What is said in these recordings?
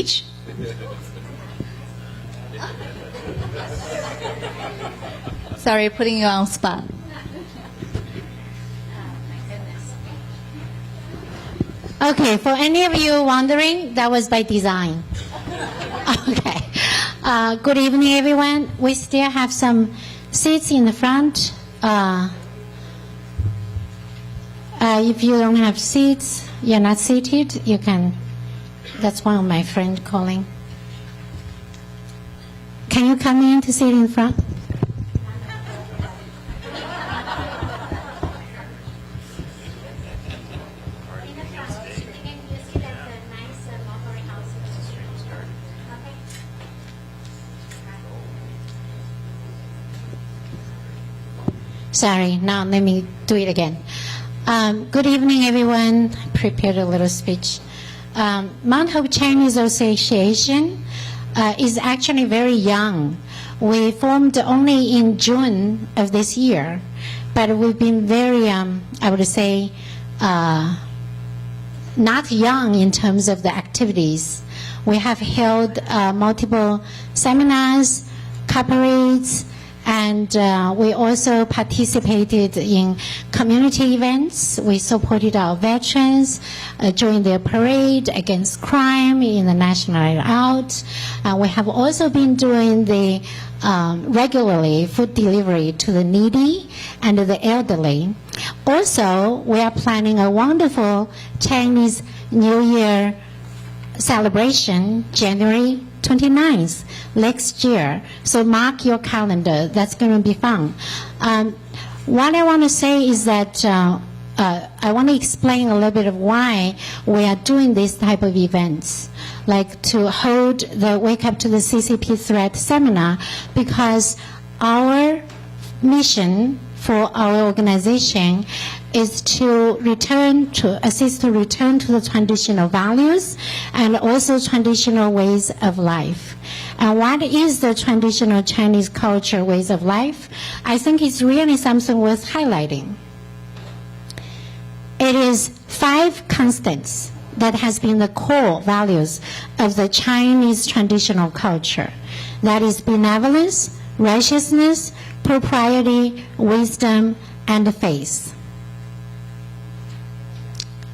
speech? Sorry, putting you on spot. Okay, for any of you wondering, that was by design. Okay. Good evening, everyone. We still have some seats in the front. If you don't have seats, you're not seated, you can. That's one of my friends calling. Can you come in to sit in front? Sorry, now let me do it again. Good evening, everyone. I prepared a little speech. Mount Hope Chinese Association is actually very young. We formed only in June of this year, but we've been very, I would say, not young in terms of the activities. We have held multiple seminars, corporates, and we also participated in community events. We supported our veterans during their parade against crime in the National Night Out. We have also been doing the regularly food delivery to the needy and the elderly. Also, we are planning a wonderful Chinese New Year celebration, January 29th next year. So mark your calendar. That's going to be fun. What I want to say is that I want to explain a little bit of why we are doing this type of events, like to hold the Wake Up to the CCP Threat seminar, because our mission for our organization is to assist to return to the traditional values and also traditional ways of life. And what is the traditional Chinese culture ways of life? I think it's really something worth highlighting. It is 5 constants that has been the core values of the Chinese traditional culture. That is benevolence, righteousness, propriety, wisdom, and faith.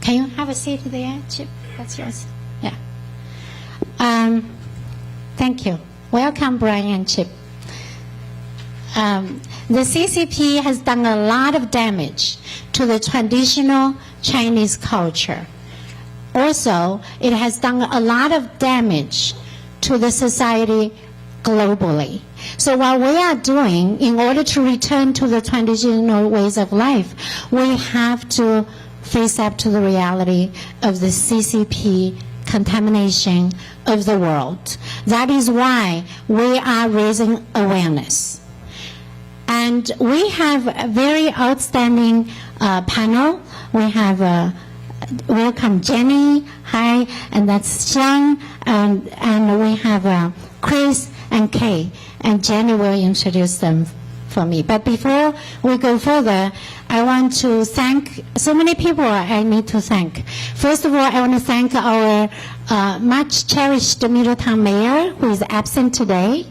Can you have a seat there, Chip? That's yours. Yeah. Thank you. Welcome, Brian and Chip. The CCP has done a lot of damage to the traditional Chinese culture. Also, it has done a lot of damage to the society globally. So what we are doing, in order to return to the traditional ways of life, we have to face up to the reality of the CCP contamination of the world. That is why we are raising awareness. And we have a very outstanding panel. We have welcome Jenny, hi, and that's Xiang, and we have Chris and Kay, and Jenny will introduce them for me. But before we go further, I want to thank so many people I need to thank. First of all, I want to thank our much cherished Middletown mayor, who is absent today,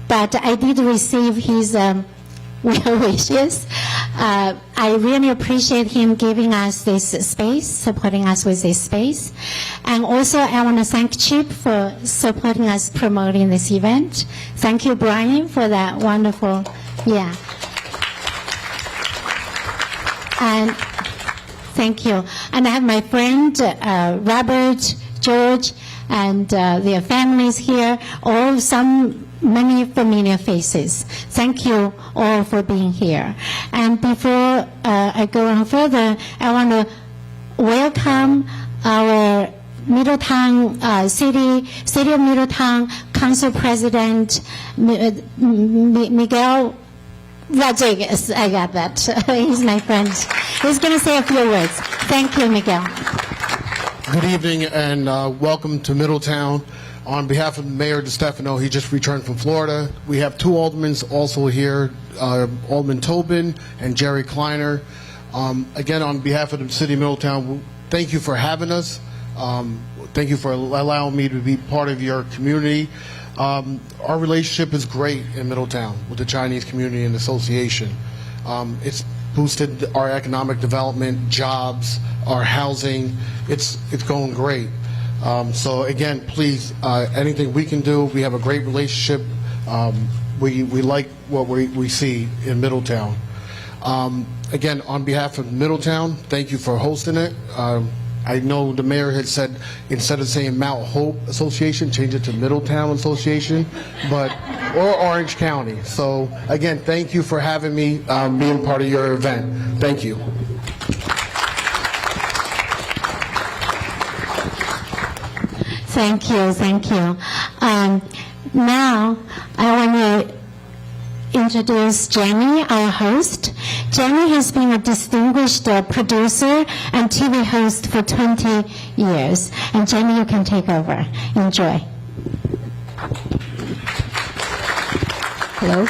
but I did receive his well wishes. I really appreciate him giving us this space, supporting us with this space. And also I want to thank Chip for supporting us promoting this event. Thank you, Brian, for that wonderful, yeah. And thank you. And I have my friend Robert, George, and their families here, many familiar faces. Thank you all for being here. And before I go on further, I want to welcome our Middletown City of Middletown Council President Miguel Rodriguez. I got that. He's my friend. He's going to say a few words. Thank you, Miguel. Good evening and welcome to Middletown. On behalf of Mayor DeStefano, he just returned from Florida. We have 2 aldermen also here, Alderman Tobin and Jerry Kleiner. Again, on behalf of the City of Middletown, thank you for having us. Thank you for allowing me to be part of your community. Our relationship is great in Middletown with the Chinese Community and Association. It's boosted our economic development, jobs, our housing. It's going great. So again, please, anything we can do. We have a great relationship. We like what we see in Middletown. Again, on behalf of Middletown, thank you for hosting it. I know the mayor had said instead of saying Mount Hope Association, change it to Middletown Association, or Orange County. So again, thank you for having me being part of your event. Thank you. Thank you, thank you. Now, I want to introduce Jenny, our host. Jenny has been a distinguished producer and TV host for 20 years. And Jenny, you can take over. Enjoy. Hello.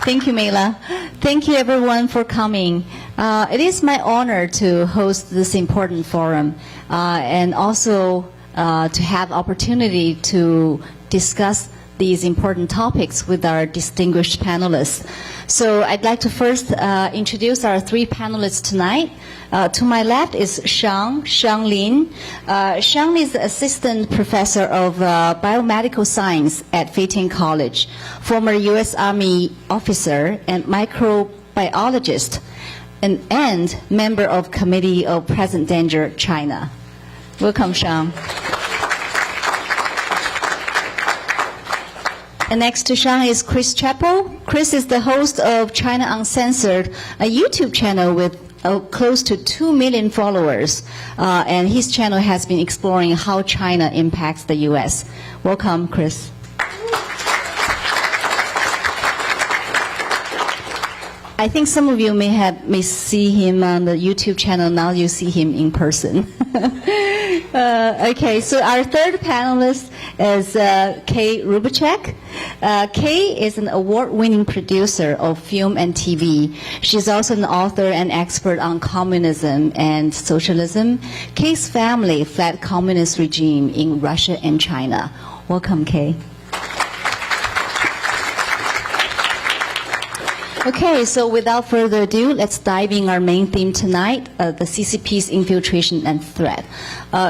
Thank you, Mela. Thank you, everyone, for coming. It is my honor to host this important forum and also to have opportunity to discuss these important topics with our distinguished panelists. So I'd like to first introduce our three panelists tonight. To my left is Shang Lin. Shang is the Assistant Professor of Biomedical Science at Feitian College, former U.S. Army officer and microbiologist, and member of Committee of Present Danger China. Welcome, Shang. And next to Shang is Chris Chappell. Chris is the host of China Uncensored, a YouTube channel with close to 2 million followers. And his channel has been exploring how China impacts the U.S. Welcome, Chris. I think some of you may see him on the YouTube channel. Now you see him in person. Okay, so our third panelist is Kay Rubacek. Kay is an award-winning producer of film and TV. She's also an author and expert on communism and socialism. Kay's family fled communist regime in Russia and China. Welcome, Kay. Okay, so without further ado, let's dive in our main theme tonight, the CCP's infiltration and threat.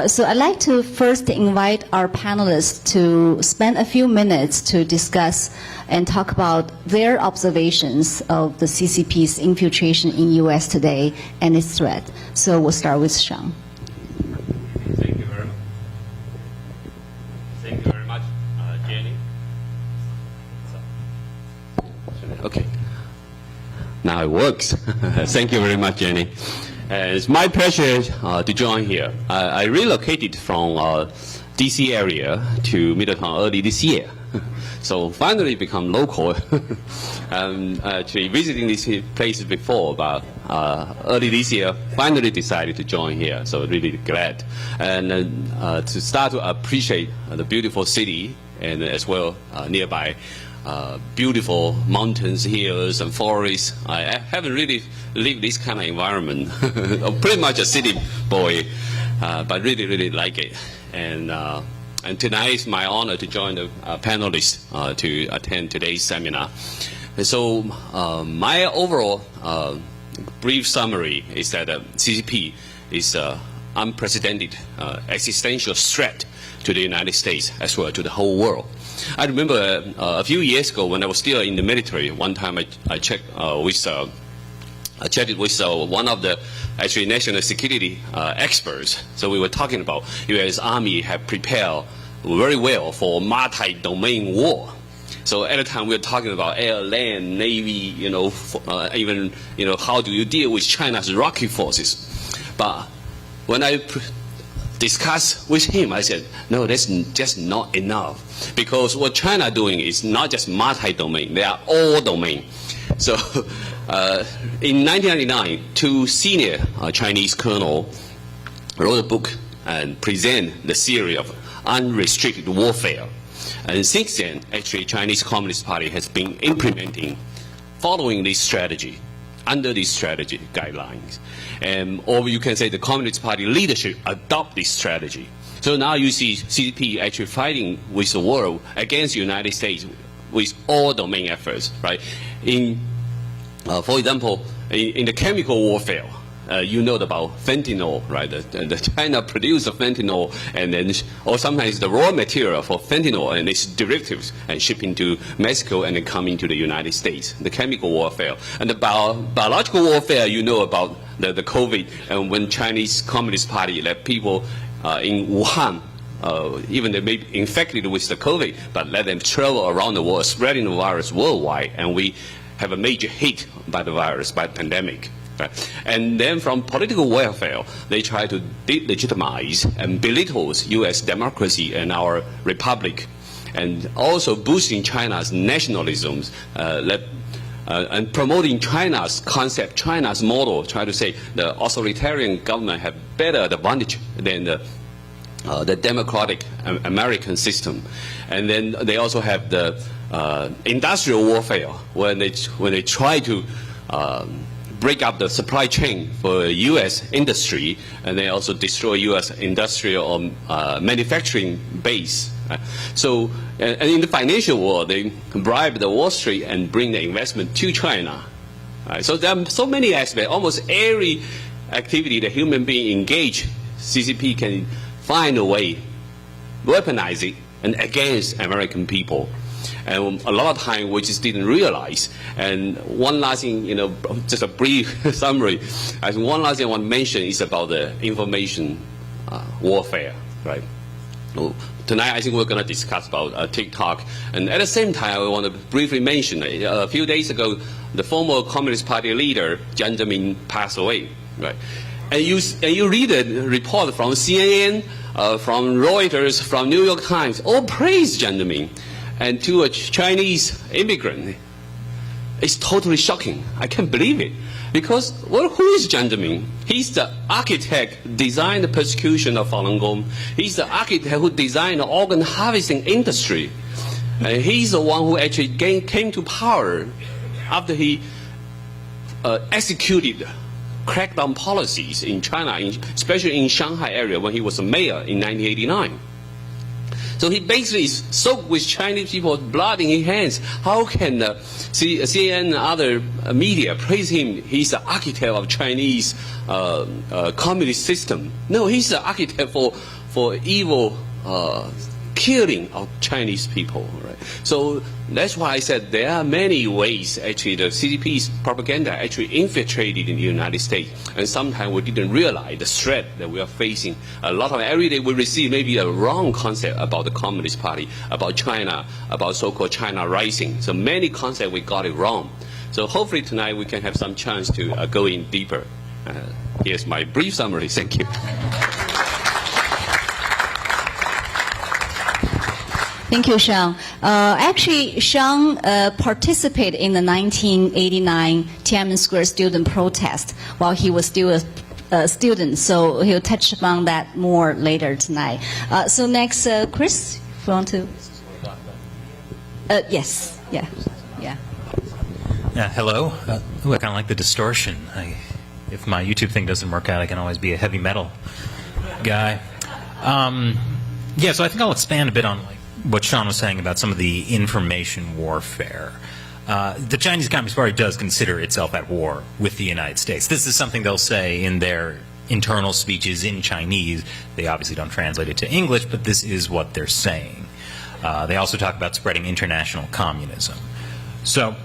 So I'd like to first invite our panelists to spend a few minutes to discuss and talk about their observations of the CCP's infiltration in U.S. today and its threat. So we'll start with Shang. Thank you very much. Thank you very much, Jenny. Okay. Now it works. Thank you very much, Jenny. It's my pleasure to join here. I relocated from DC area to Middletown early this year. So finally become local. Actually visiting this place before, but early this year, finally decided to join here. So really glad. And to start to appreciate the beautiful city and as well nearby beautiful mountains, hills, and forests. I haven't really lived this kind of environment. I'm pretty much a city boy, but really like it. And tonight is my honor to join the panelists to attend today's seminar. And so my overall brief summary is that CCP is an unprecedented existential threat to the United States as well to the whole world. I remember a few years ago when I was still in the military. One time I chatted with one of the actually national security experts. So we were talking about U.S. Army have prepared very well for multi-domain war. So at the time we were talking about air, land, navy, even how do you deal with China's rocket forces. But when I discussed with him, I said, no, that's just not enough. Because what China doing is not just multi-domain, they are all domain. So in 1999, two senior Chinese colonels wrote a book and present the theory of unrestricted warfare. And since then, actually, Chinese Communist Party has been implementing, following this strategy, under these strategy guidelines. Or you can say the Communist Party leadership adopt this strategy. So now you see CCP actually fighting with the world against the United States with all domain efforts, right? For example, in the chemical warfare, you know about fentanyl, right? The China produces fentanyl, and then, or sometimes the raw material for fentanyl and its derivatives, and shipping to Mexico and then coming to the United States. The chemical warfare and the biological warfare, you know about the COVID, and when Chinese Communist Party let people in Wuhan, even they may be infected with the COVID, but let them travel around the world, spreading the virus worldwide, and we have a major hit by the virus, by the pandemic. Right. And then from political warfare, they try to delegitimize and belittle U.S. democracy and our republic, and also boosting China's nationalism, and promoting China's concept, China's model, try to say the authoritarian government have better advantage than the democratic American system. And then they also have the industrial warfare, when they try to break up the supply chain for U.S. industry, and they also destroy U.S. industrial manufacturing base. So, and in the financial world, they bribe the Wall Street and bring the investment to China. So there are so many aspects. Almost every activity that human being engage, CCP can find a way, weaponize it, and against American people. And a lot of time we just didn't realize. And one last thing, just a brief summary. I think one last thing I want to mention is about the information warfare, right? Tonight, I think we're going to discuss about TikTok. And at the same time, I want to briefly mention, a few days ago, the former Communist Party leader, Jiang Zemin, passed away, right? And you read a report from CNN, from Reuters, from New York Times, all praise Jiang Zemin. And to a Chinese immigrant, it's totally shocking. I can't believe it. Because, well, who is Jiang Zemin? He's the architect who designed the persecution of Falun Gong. He's the architect who designed the organ harvesting industry. And he's the one who actually came to power after he executed crackdown policies in China, especially in Shanghai area when he was a mayor in 1989. So he basically is soaked with Chinese people's blood in his hands. How can CNN and other media praise him? He's the architect of Chinese communist system. No, he's the architect for evil killing of Chinese people. Right? So that's why I said there are many ways actually the CCP's propaganda actually infiltrated in the United States, and sometimes we didn't realize the threat that we are facing. A lot of every day we receive maybe a wrong concept about the Communist Party, about China, about so-called China rising. So many concepts we got it wrong. So hopefully tonight we can have some chance to go in deeper. Here's my brief summary. Thank you. Thank you, Sean. Actually, Sean participated in the 1989 Tiananmen Square student protest while he was still a student, so he'll touch upon that more later tonight. So next, Chris, if you want to. Yes, yeah. Yeah, hello. Ooh, I kind of like the distortion. If my YouTube thing doesn't work out, I can always be a heavy metal guy. Yeah, so I think I'll expand a bit on what Sean was saying about some of the information warfare. The Chinese Communist Party does consider itself at war with the United States. This is something they'll say in their internal speeches in Chinese. They obviously don't translate it to English, but this is what they're saying. They also talk about spreading international communism. So,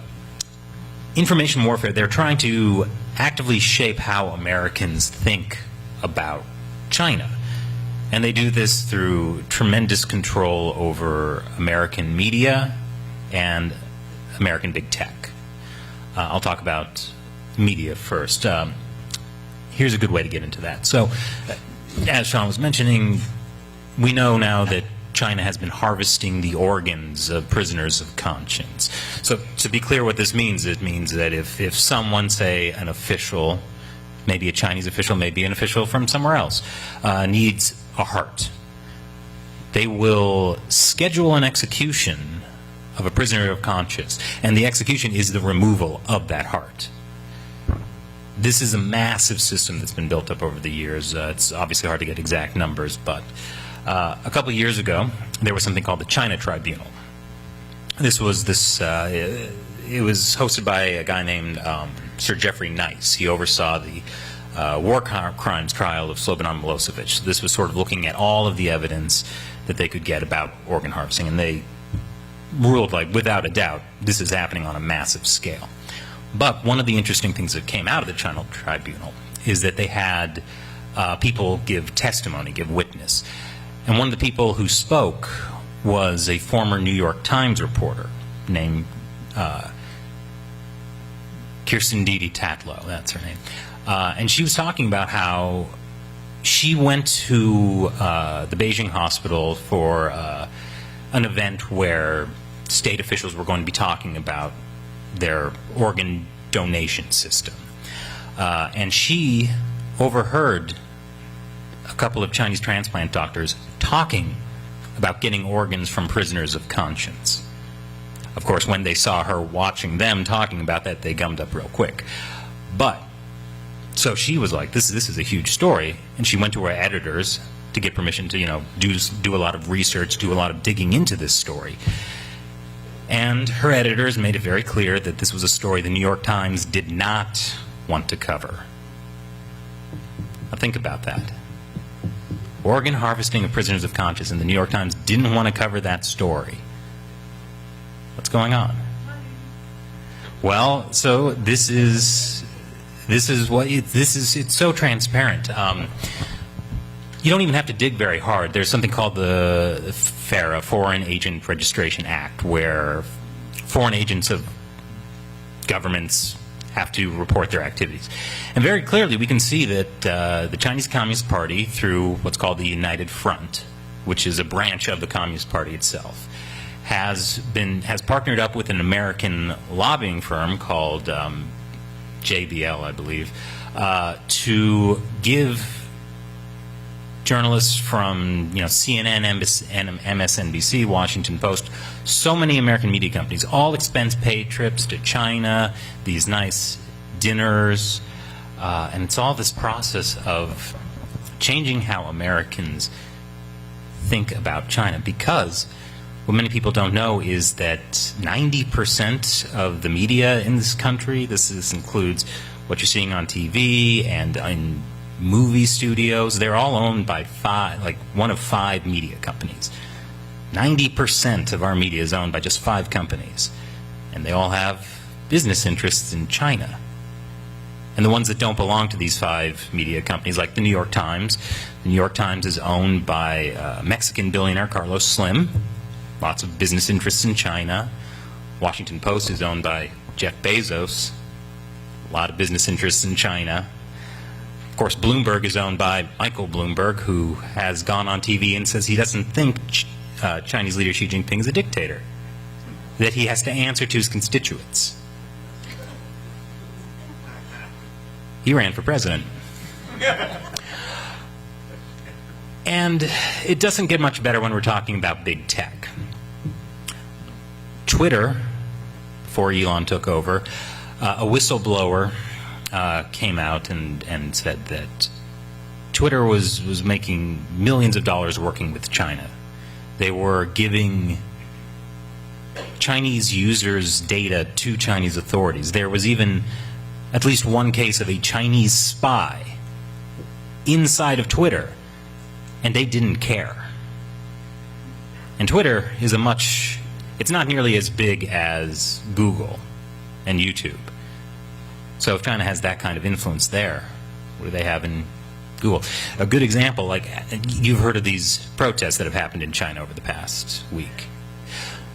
information warfare, they're trying to actively shape how Americans think about China. And they do this through tremendous control over American media and American big tech. I'll talk about media first. Here's a good way to get into that. So, as Sean was mentioning, we know now that China has been harvesting the organs of prisoners of conscience. So, to be clear what this means, it means that if someone, say an official, maybe a Chinese official, maybe an official from somewhere else, needs a heart, they will schedule an execution of a prisoner of conscience, and the execution is the removal of that heart. This is a massive system that's been built up over the years. It's obviously hard to get exact numbers, but A couple of years ago, there was something called the China Tribunal. It was hosted by a guy named Sir Jeffrey Nice. He oversaw the war crimes trial of Slobodan Milosevic. This was sort of looking at all of the evidence that they could get about organ harvesting, and they ruled, like, without a doubt, this is happening on a massive scale. But one of the interesting things that came out of the China Tribunal is that they had people give testimony, give witness. And one of the people who spoke was a former New York Times reporter named Kirsten Didi Tatlow, that's her name. And she was talking about how she went to the Beijing hospital for an event where state officials were going to be talking about their organ donation system. And she overheard a couple of Chinese transplant doctors talking about getting organs from prisoners of conscience. Of course, when they saw her watching them talking about that, they gummed up real quick. But, so she was like, this is a huge story, and she went to her editors to get permission to, do a lot of research, do a lot of digging into this story. And her editors made it very clear that this was a story the New York Times did not want to cover. Now think about that. Organ harvesting of prisoners of conscience, and the New York Times didn't want to cover that story. What's going on? Well, so it's so transparent. You don't even have to dig very hard. There's something called the FARA, Foreign Agent Registration Act, where foreign agents of governments have to report their activities. And very clearly we can see that the Chinese Communist Party, through what's called the United Front, which is a branch of the Communist Party itself, has partnered up with an American lobbying firm called JBL, I believe, to give journalists from CNN, MSNBC, Washington Post, so many American media companies, all expense-paid trips to China, these nice dinners, and it's all this process of changing how Americans think about China, because what many people don't know is that 90% of the media in this country, this includes what you're seeing on TV and in movie studios, they're all owned by one of 5 media companies. 90% of our media is owned by just 5 companies, and they all have business interests in China. And the ones that don't belong to these 5 media companies, like the New York Times is owned by Mexican billionaire Carlos Slim, lots of business interests in China. Washington Post is owned by Jeff Bezos, a lot of business interests in China. Of course, Bloomberg is owned by Michael Bloomberg, who has gone on TV and says he doesn't think Chinese leader Xi Jinping is a dictator, that he has to answer to his constituents. He ran for president. And it doesn't get much better when we're talking about big tech. Twitter, before Elon took over, a whistleblower came out and said that Twitter was making millions of dollars working with China. They were giving Chinese users data to Chinese authorities. There was even at least one case of a Chinese spy inside of Twitter, and they didn't care. And Twitter is it's not nearly as big as Google and YouTube. So if China has that kind of influence there, what do they have in Google? A good example, like you've heard of these protests that have happened in China over the past week.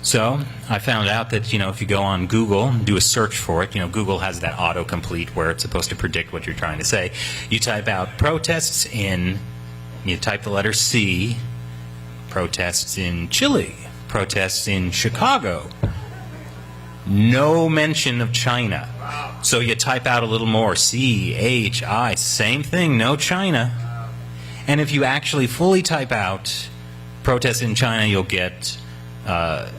So I found out that, if you go on Google, do a search for it, Google has that autocomplete where it's supposed to predict what you're trying to say. You type out protests you type the letter C, protests in Chile, protests in Chicago. No mention of China. So you type out a little more, C-H-I, same thing, no China. And if you actually fully type out protests in China, you'll get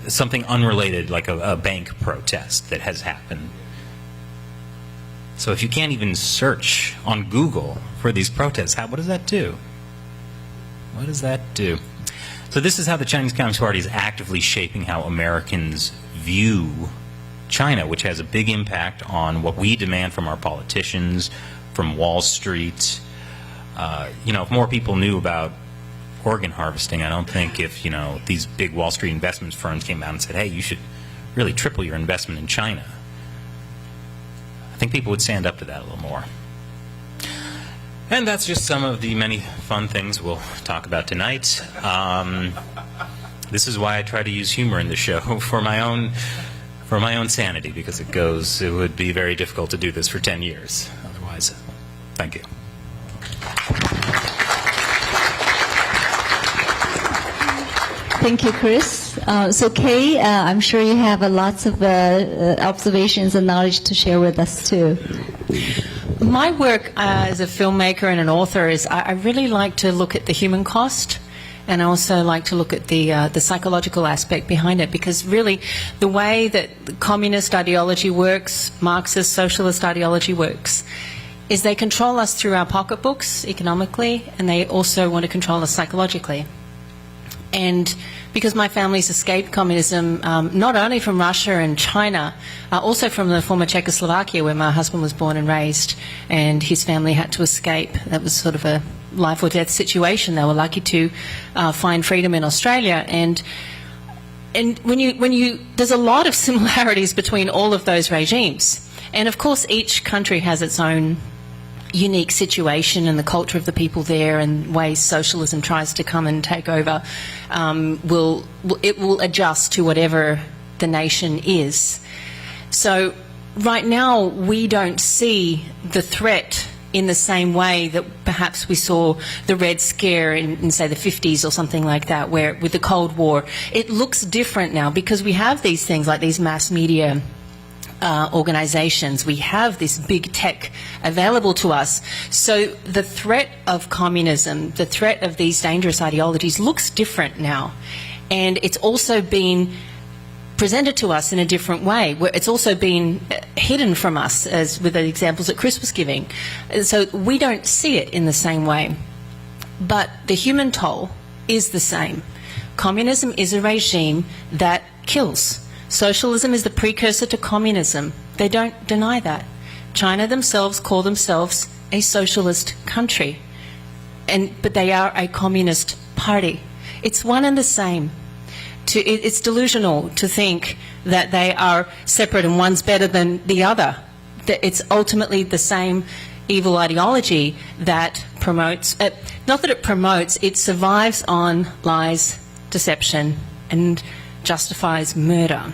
something unrelated, like a bank protest that has happened. So if you can't even search on Google for these protests, what does that do? What does that do? So this is how the Chinese Communist Party is actively shaping how Americans view China, which has a big impact on what we demand from our politicians, from Wall Street. If more people knew about organ harvesting, I don't think if, these big Wall Street investment firms came out and said, hey, you should really triple your investment in China, I think people would stand up to that a little more. And that's just some of the many fun things we'll talk about tonight. This is why I try to use humor in the show for my own sanity, because it would be very difficult to do this for 10 years otherwise. Thank you. Thank you, Chris. So Kay, I'm sure you have lots of observations and knowledge to share with us too. My work as a filmmaker and an author is I really like to look at the human cost, and I also like to look at the psychological aspect behind it, because really the way that communist ideology works, Marxist socialist ideology works, is they control us through our pocketbooks economically, and they also want to control us psychologically. And because my family's escaped communism, not only from Russia and China, also from the former Czechoslovakia, where my husband was born and raised, and his family had to escape. That was sort of a life or death situation. They were lucky to find freedom in Australia. And there's a lot of similarities between all of those regimes. And of course, each country has its own unique situation, and the culture of the people there and ways socialism tries to come and take over will adjust to whatever the nation is. So right now we don't see the threat in the same way that perhaps we saw the Red Scare in say the 50s or something like that, where with the Cold War. It looks different now because we have these things like these mass media organizations. We have this big tech available to us. So the threat of communism, the threat of these dangerous ideologies looks different now. And it's also been presented to us in a different way, where it's also been hidden from us, as with the examples that Chris was giving. So we don't see it in the same way. But the human toll is the same. Communism is a regime that kills. Socialism is the precursor to communism. They don't deny that. China themselves call themselves a socialist country, but they are a communist party. It's one and the same. It's delusional to think that they are separate and one's better than the other. That it's ultimately the same evil ideology that promotes, not that it promotes, it survives on lies, deception, and justifies murder.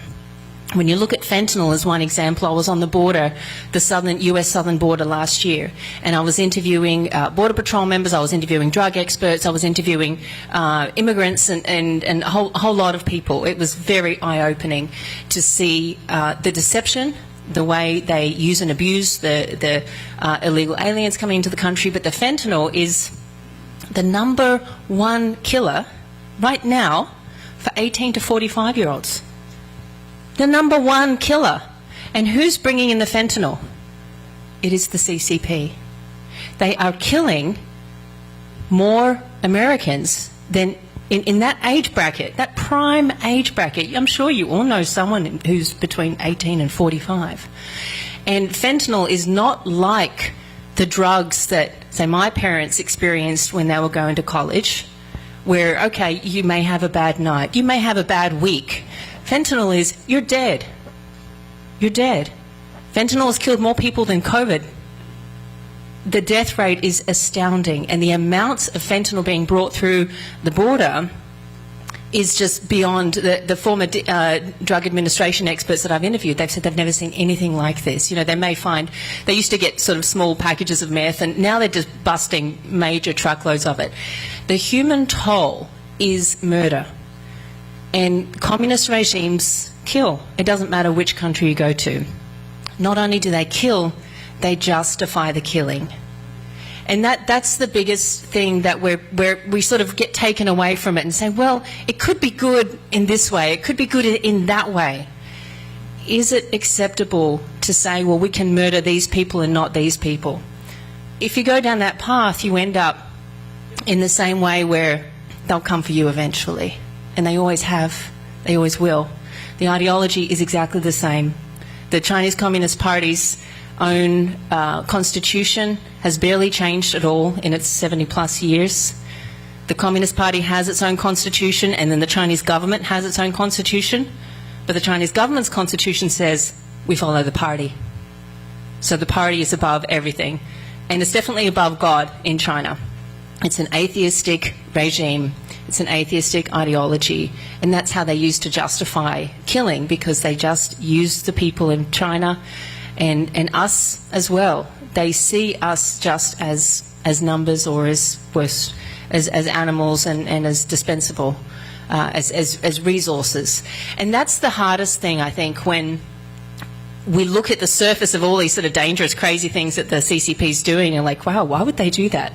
When you look at fentanyl as one example, I was on the border, the US southern border last year, and I was interviewing Border Patrol members, I was interviewing drug experts, I was interviewing immigrants and a whole lot of people. It was very eye-opening to see the deception, the way they use and abuse the illegal aliens coming into the country. But the fentanyl is the #1 killer right now for 18 to 45-year-olds. The #1 killer. And who's bringing in the fentanyl? It is the CCP. They are killing more Americans than in that age bracket, that prime age bracket. I'm sure you all know someone who's between 18 and 45. And fentanyl is not like the drugs that, say, my parents experienced when they were going to college, where, okay, you may have a bad night, you may have a bad week. Fentanyl is, you're dead. You're dead. Fentanyl has killed more people than COVID. The death rate is astounding, and the amounts of fentanyl being brought through the border is just beyond the former drug administration experts that I've interviewed. They've said they've never seen anything like this. You know, they used to get sort of small packages of meth, and now they're just busting major truckloads of it. The human toll is murder. And communist regimes kill. It doesn't matter which country you go to. Not only do they kill, they justify the killing. And that's the biggest thing that we sort of get taken away from it and say, well, it could be good in this way, it could be good in that way. Is it acceptable to say, well, we can murder these people and not these people? If you go down that path, you end up in the same way where they'll come for you eventually. And they always have, they always will. The ideology is exactly the same. The Chinese Communist Party's own constitution has barely changed at all in its 70-plus years. The Communist Party has its own constitution, and then the Chinese government has its own constitution. But the Chinese government's constitution says we follow the party. So the party is above everything. And it's definitely above God in China. It's an atheistic regime. It's an atheistic ideology. And that's how they used to justify killing, because they just use the people in China and us as well. They see us just as numbers, or as worse, as animals and as dispensable, as resources. And that's the hardest thing, I think, when we look at the surface of all these sort of dangerous, crazy things that the CCP is doing, and like, wow, why would they do that?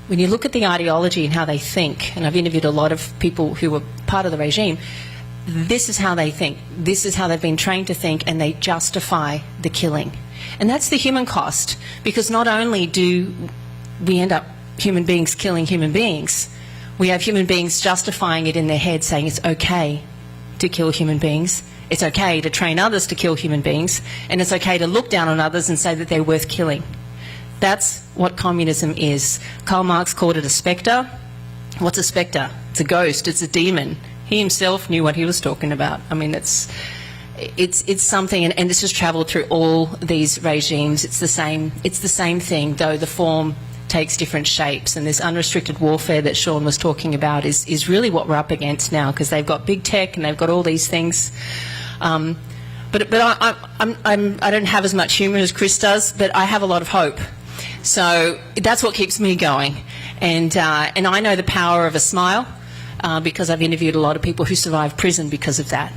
When you look at the ideology and how they think, and I've interviewed a lot of people who were part of the regime, this is how they think. This is how they've been trained to think, and they justify the killing. And that's the human cost, because not only do we end up human beings killing human beings, we have human beings justifying it in their head, saying it's okay to kill human beings, it's okay to train others to kill human beings, and it's okay to look down on others and say that they're worth killing. That's what communism is. Karl Marx called it a spectre. What's a spectre? It's a ghost, it's a demon. He himself knew what he was talking about. I mean, it's something, and this has travelled through all these regimes. It's the same thing, though the form takes different shapes. And this unrestricted warfare that Sean was talking about is really what we're up against now, because they've got big tech and they've got all these things. But I don't have as much humour as Chris does, but I have a lot of hope. So that's what keeps me going. And I know the power of a smile, because I've interviewed a lot of people who survived prison because of that.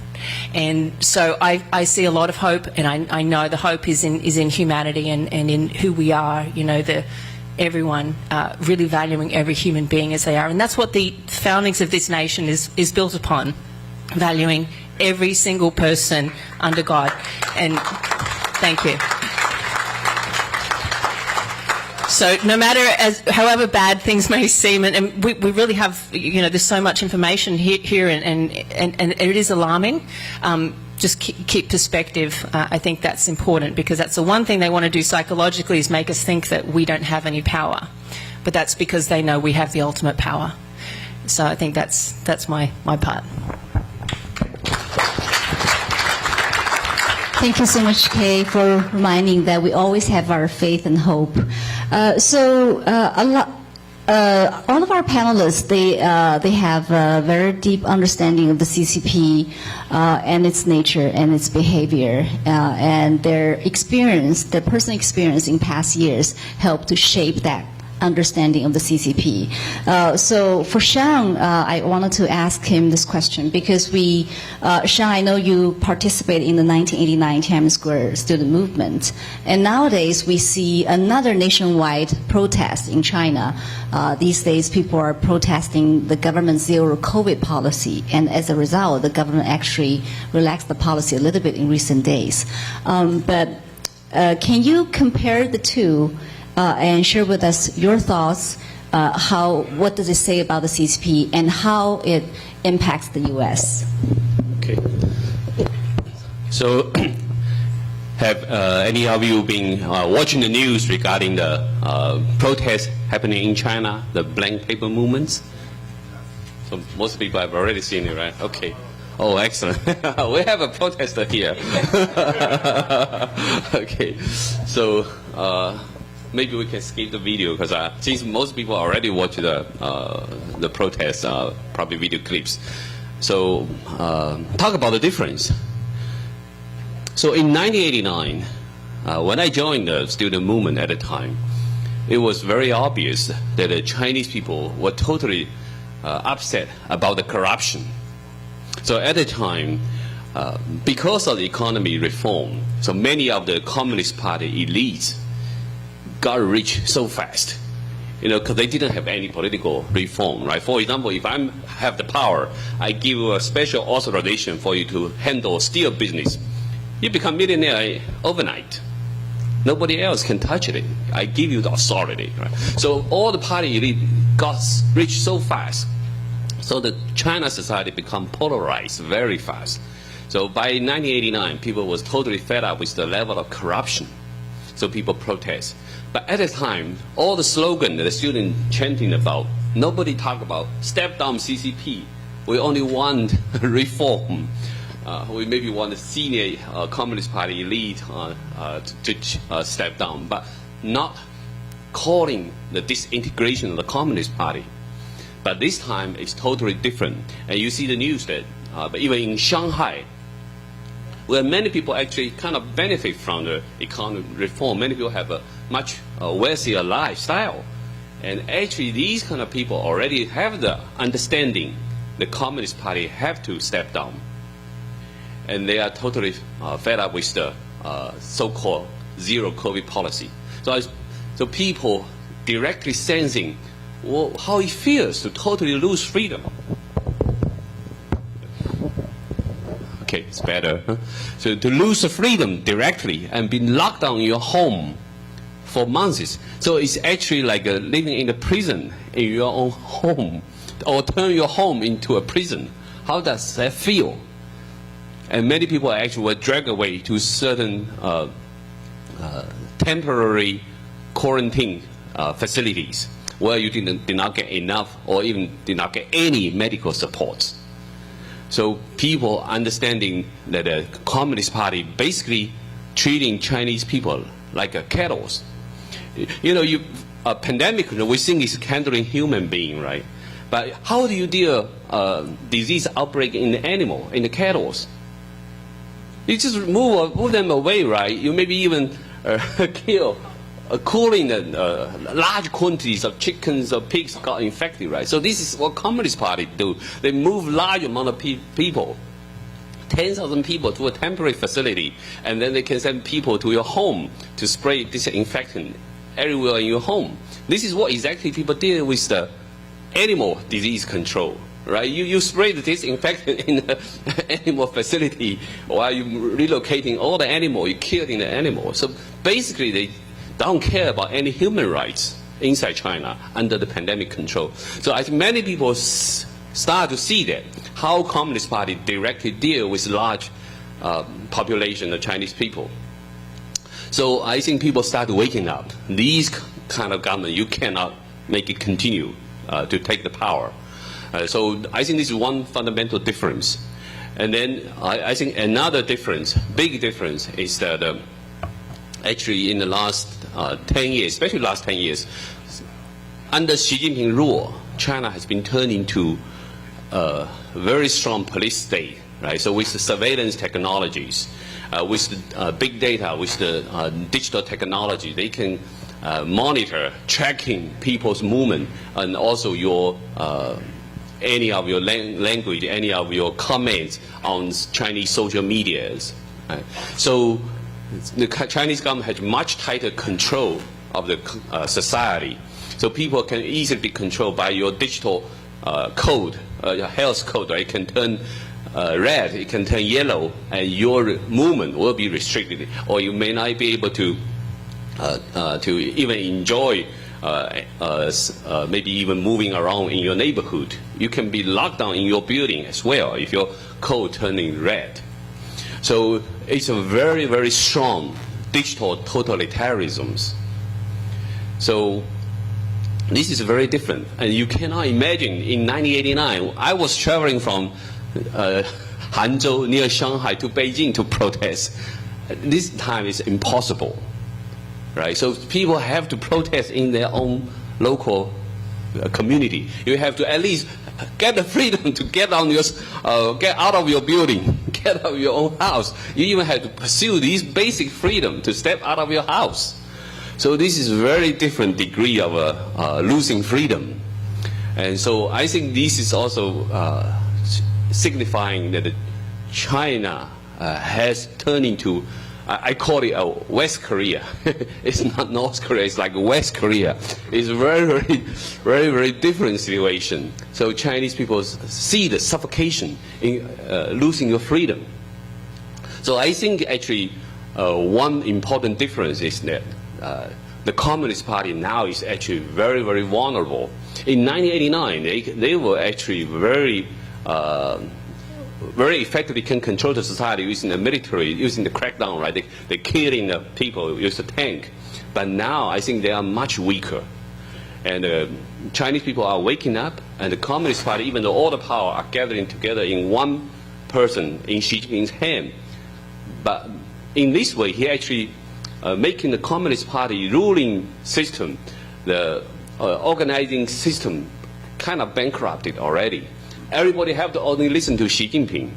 And so I see a lot of hope, and I know the hope is in humanity and in who we are, you know, everyone really valuing every human being as they are. And that's what the foundings of this nation is built upon, valuing every single person under God. And thank you. So no matter however bad things may seem, and we really have, you know, there's so much information here and it is alarming. Just keep perspective. I think that's important, because that's the one thing they want to do psychologically, is make us think that we don't have any power. But that's because they know we have the ultimate power. So I think that's my part. Thank you so much, Kay, for reminding that we always have our faith and hope. All of our panelists, they have a very deep understanding of the CCP and its nature and its behavior, and their experience, their personal experience in past years, helped to shape that understanding of the CCP. So for Shang, I wanted to ask him this question, because Shang, I know you participated in the 1989 Tiananmen Square student movement, and nowadays we see another nationwide protest in China. These days people are protesting the government's zero COVID policy, and as a result, the government actually relaxed the policy a little bit in recent days. But can you compare the two and share with us your thoughts, what does it say about the CCP and how it impacts the U.S.? Okay. So have any of you been watching the news regarding the protests happening in China, the blank paper movements? So most people have already seen it, right? Okay. Oh, excellent. We have a protester here. Okay. So maybe we can skip the video, because since most people already watch the protests, probably video clips. So talk about the difference. So in 1989, when I joined the student movement at the time, it was very obvious that the Chinese people were totally upset about the corruption. So at the time, because of the economy reform, so many of the Communist Party elites got rich so fast, you know, because they didn't have any political reform, right? For example, if I have the power, I give you a special authorization for you to handle steel business. You become millionaire overnight. Nobody else can touch it. I give you the authority, right? So all the party elite got rich so fast, So the China society become polarized very fast. So by 1989, people was totally fed up with the level of corruption. So people protest. But at the time, all the slogan that the students chanting about, nobody talk about step down CCP. We only want reform. We maybe want the senior Communist Party elite to step down, but not calling the disintegration of the Communist Party. But this time it's totally different. And you see the news that but even in Shanghai, where many people actually kind of benefit from the economic reform, many people have a much wealthier lifestyle. And actually these kind of people already have the understanding the Communist Party have to step down. And they are totally fed up with the so-called zero COVID policy. So people directly sensing how it feels to totally lose freedom. Okay, it's better. Huh? So to lose the freedom directly and be locked down in your home for months. So it's actually like living in a prison in your own home, or turn your home into a prison. How does that feel? And many people actually were dragged away to certain temporary quarantine facilities where you did not get enough or even did not get any medical support. So people understanding that the Communist Party basically treating Chinese people like cattle. You know, a pandemic, we think is handling human being, right? But how do you deal disease outbreak in the animal, in the cattle? You just move them away, right? You maybe even kill, cooling large quantities of chickens or pigs got infected, right? So this is what Communist Party do. They move large amount of people, 10,000 people to a temporary facility, and then they can send people to your home to spray disinfectant everywhere in your home. This is what exactly people deal with the animal disease control. Right? You spray the disinfectant in the animal facility while you're relocating all the animals, you're killing the animals. So basically they don't care about any human rights inside China under the pandemic control. So I think many people start to see that, how Communist Party directly deal with large population of Chinese people. So I think people start waking up. These kind of government, you cannot make it continue to take the power. So I think this is one fundamental difference. And then I think another difference, big difference, is that actually in the last 10 years, especially last 10 years, under Xi Jinping rule, China has been turned into a very strong police state, right? So with the surveillance technologies, with the big data, with the digital technology, they can monitor, tracking people's movement, and also your any of your language, any of your comments on Chinese social medias. Right? So the Chinese government has much tighter control of the society. So people can easily be controlled by your digital code, your health code. Right? It can turn red, it can turn yellow, and your movement will be restricted, or you may not be able to even enjoy maybe even moving around in your neighborhood. You can be locked down in your building as well if your code turning red. So it's a very, very strong digital totalitarianism. So this is very different. And you cannot imagine in 1989, I was traveling from Hangzhou near Shanghai to Beijing to protest. This time is impossible. Right? So people have to protest in their own local community. You have to at least get the freedom to get out of your building, get out of your own house. You even have to pursue these basic freedom to step out of your house. So this is a very different degree of losing freedom. And so I think this is also signifying that China has turned into, I call it a West Korea. It's not North Korea, it's like West Korea. It's a very, very, very different situation. So Chinese people see the suffocation in losing your freedom. So I think actually one important difference is that the Communist Party now is actually very, very vulnerable. In 1989, they were actually very effectively can control the society using the military, using the crackdown, right? They killing the people, use the tank. But now I think they are much weaker. And Chinese people are waking up, and the Communist Party, even though all the power are gathering together in one person, in Xi Jinping's hand. But in this way, he actually making the Communist Party ruling system, the organizing system, kind of bankrupted already. Everybody have to only listen to Xi Jinping.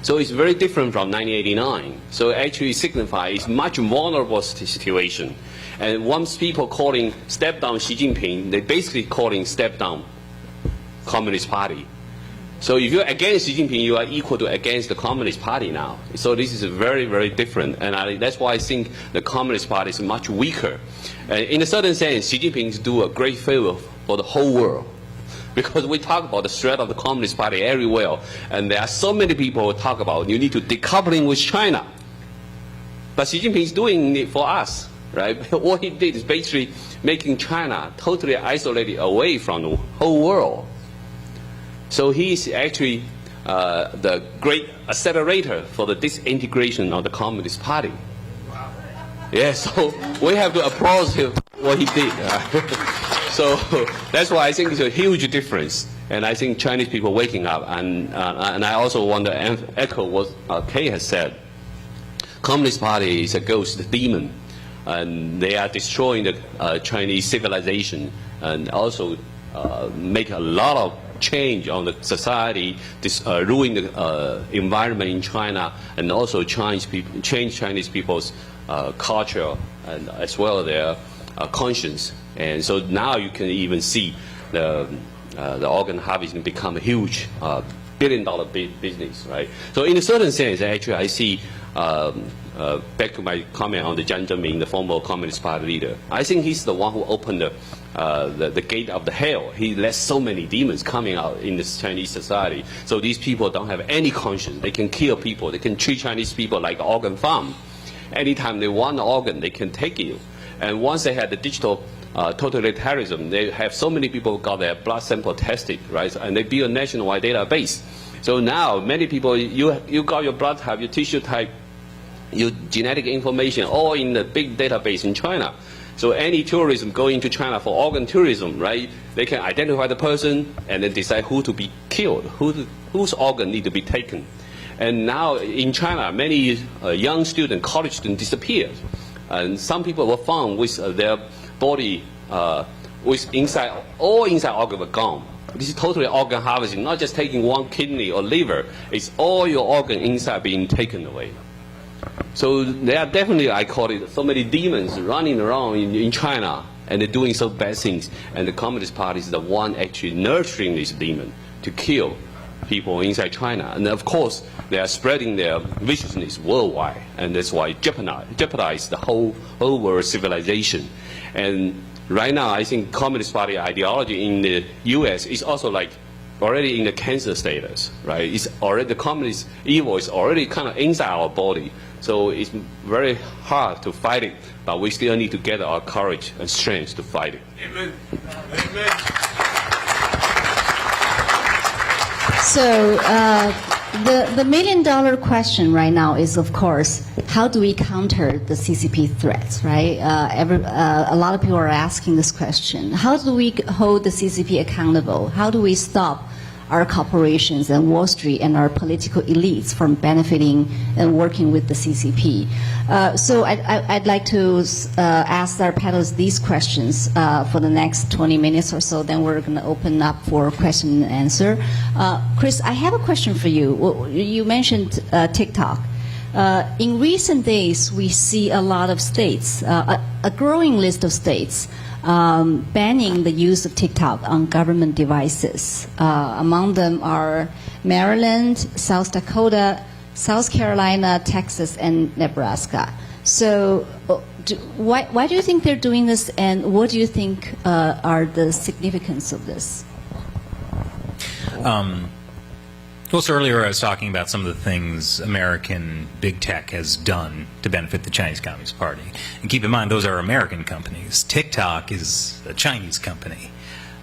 So it's very different from 1989. So it actually signifies much vulnerable situation. And once people calling step down Xi Jinping, they basically calling step down Communist Party. So if you're against Xi Jinping, you are equal to against the Communist Party now. So this is very, very different. And that's why I think the Communist Party is much weaker. In a certain sense, Xi Jinping is doing a great favor for the whole world. Because we talk about the threat of the Communist Party everywhere. And there are so many people who talk about you need to decoupling with China. But Xi Jinping is doing it for us. Right? What he did is basically making China totally isolated away from the whole world. So he is actually the great accelerator for the disintegration of the Communist Party. Yeah, so we have to applaud him what he did. So that's why I think it's a huge difference. And I think Chinese people waking up. And I also want to echo what Kay has said. Communist Party is a ghost demon. And they are destroying the Chinese civilization and also make a lot of change on the society, ruin the environment in China, and also change Chinese people's culture and as well as their conscience. And so now you can even see the organ harvesting become a huge billion-dollar business, right? So in a certain sense, actually, I see. Back to my comment on the Jiang Zemin, the former Communist Party leader. I think he's the one who opened the gate of the hell. He let so many demons coming out in this Chinese society. So these people don't have any conscience. They can kill people. They can treat Chinese people like organ farm. Anytime they want an organ, they can take it. And once they had the digital totalitarianism, they have so many people got their blood sample tested, right? And they build a nationwide database. So now many people, you got your blood type, your tissue type, your genetic information all in the big database in China. So any tourism going to China for organ tourism, right? They can identify the person and then decide who to be killed, whose organ need to be taken. And now in China, many young students, college students disappeared. And some people were found with their body, with all inside organ were gone. This is totally organ harvesting, not just taking one kidney or liver. It's all your organ inside being taken away. So there are definitely, I call it, so many demons running around in China, and they're doing so bad things. And the Communist Party is the one actually nurturing this demon to kill people inside China. And of course, they are spreading their viciousness worldwide, and that's why jeopardize the whole world civilization. And right now, I think Communist Party ideology in the U.S. is also like already in the cancer status, right? It's already, the communist evil is already kind of inside our body. So it's very hard to fight it, but we still need to get our courage and strength to fight it. Amen. Amen. So the million-dollar question right now is, of course, how do we counter the CCP threats, right? A lot of people are asking this question. How do we hold the CCP accountable? How do we stop our corporations and Wall Street and our political elites from benefiting and working with the CCP? So I'd like to ask our panelists these questions for the next 20 minutes or so. Then we're going to open up for question and answer. Chris, I have a question for you. You mentioned TikTok. In recent days, we see a lot of states, a growing list of states, banning the use of TikTok on government devices. Among them are Maryland, South Dakota, South Carolina, Texas, and Nebraska. So why do you think they're doing this, and what do you think are the significance of this? Well, so earlier I was talking about some of the things American big tech has done to benefit the Chinese Communist Party. And keep in mind, those are American companies. TikTok is a Chinese company.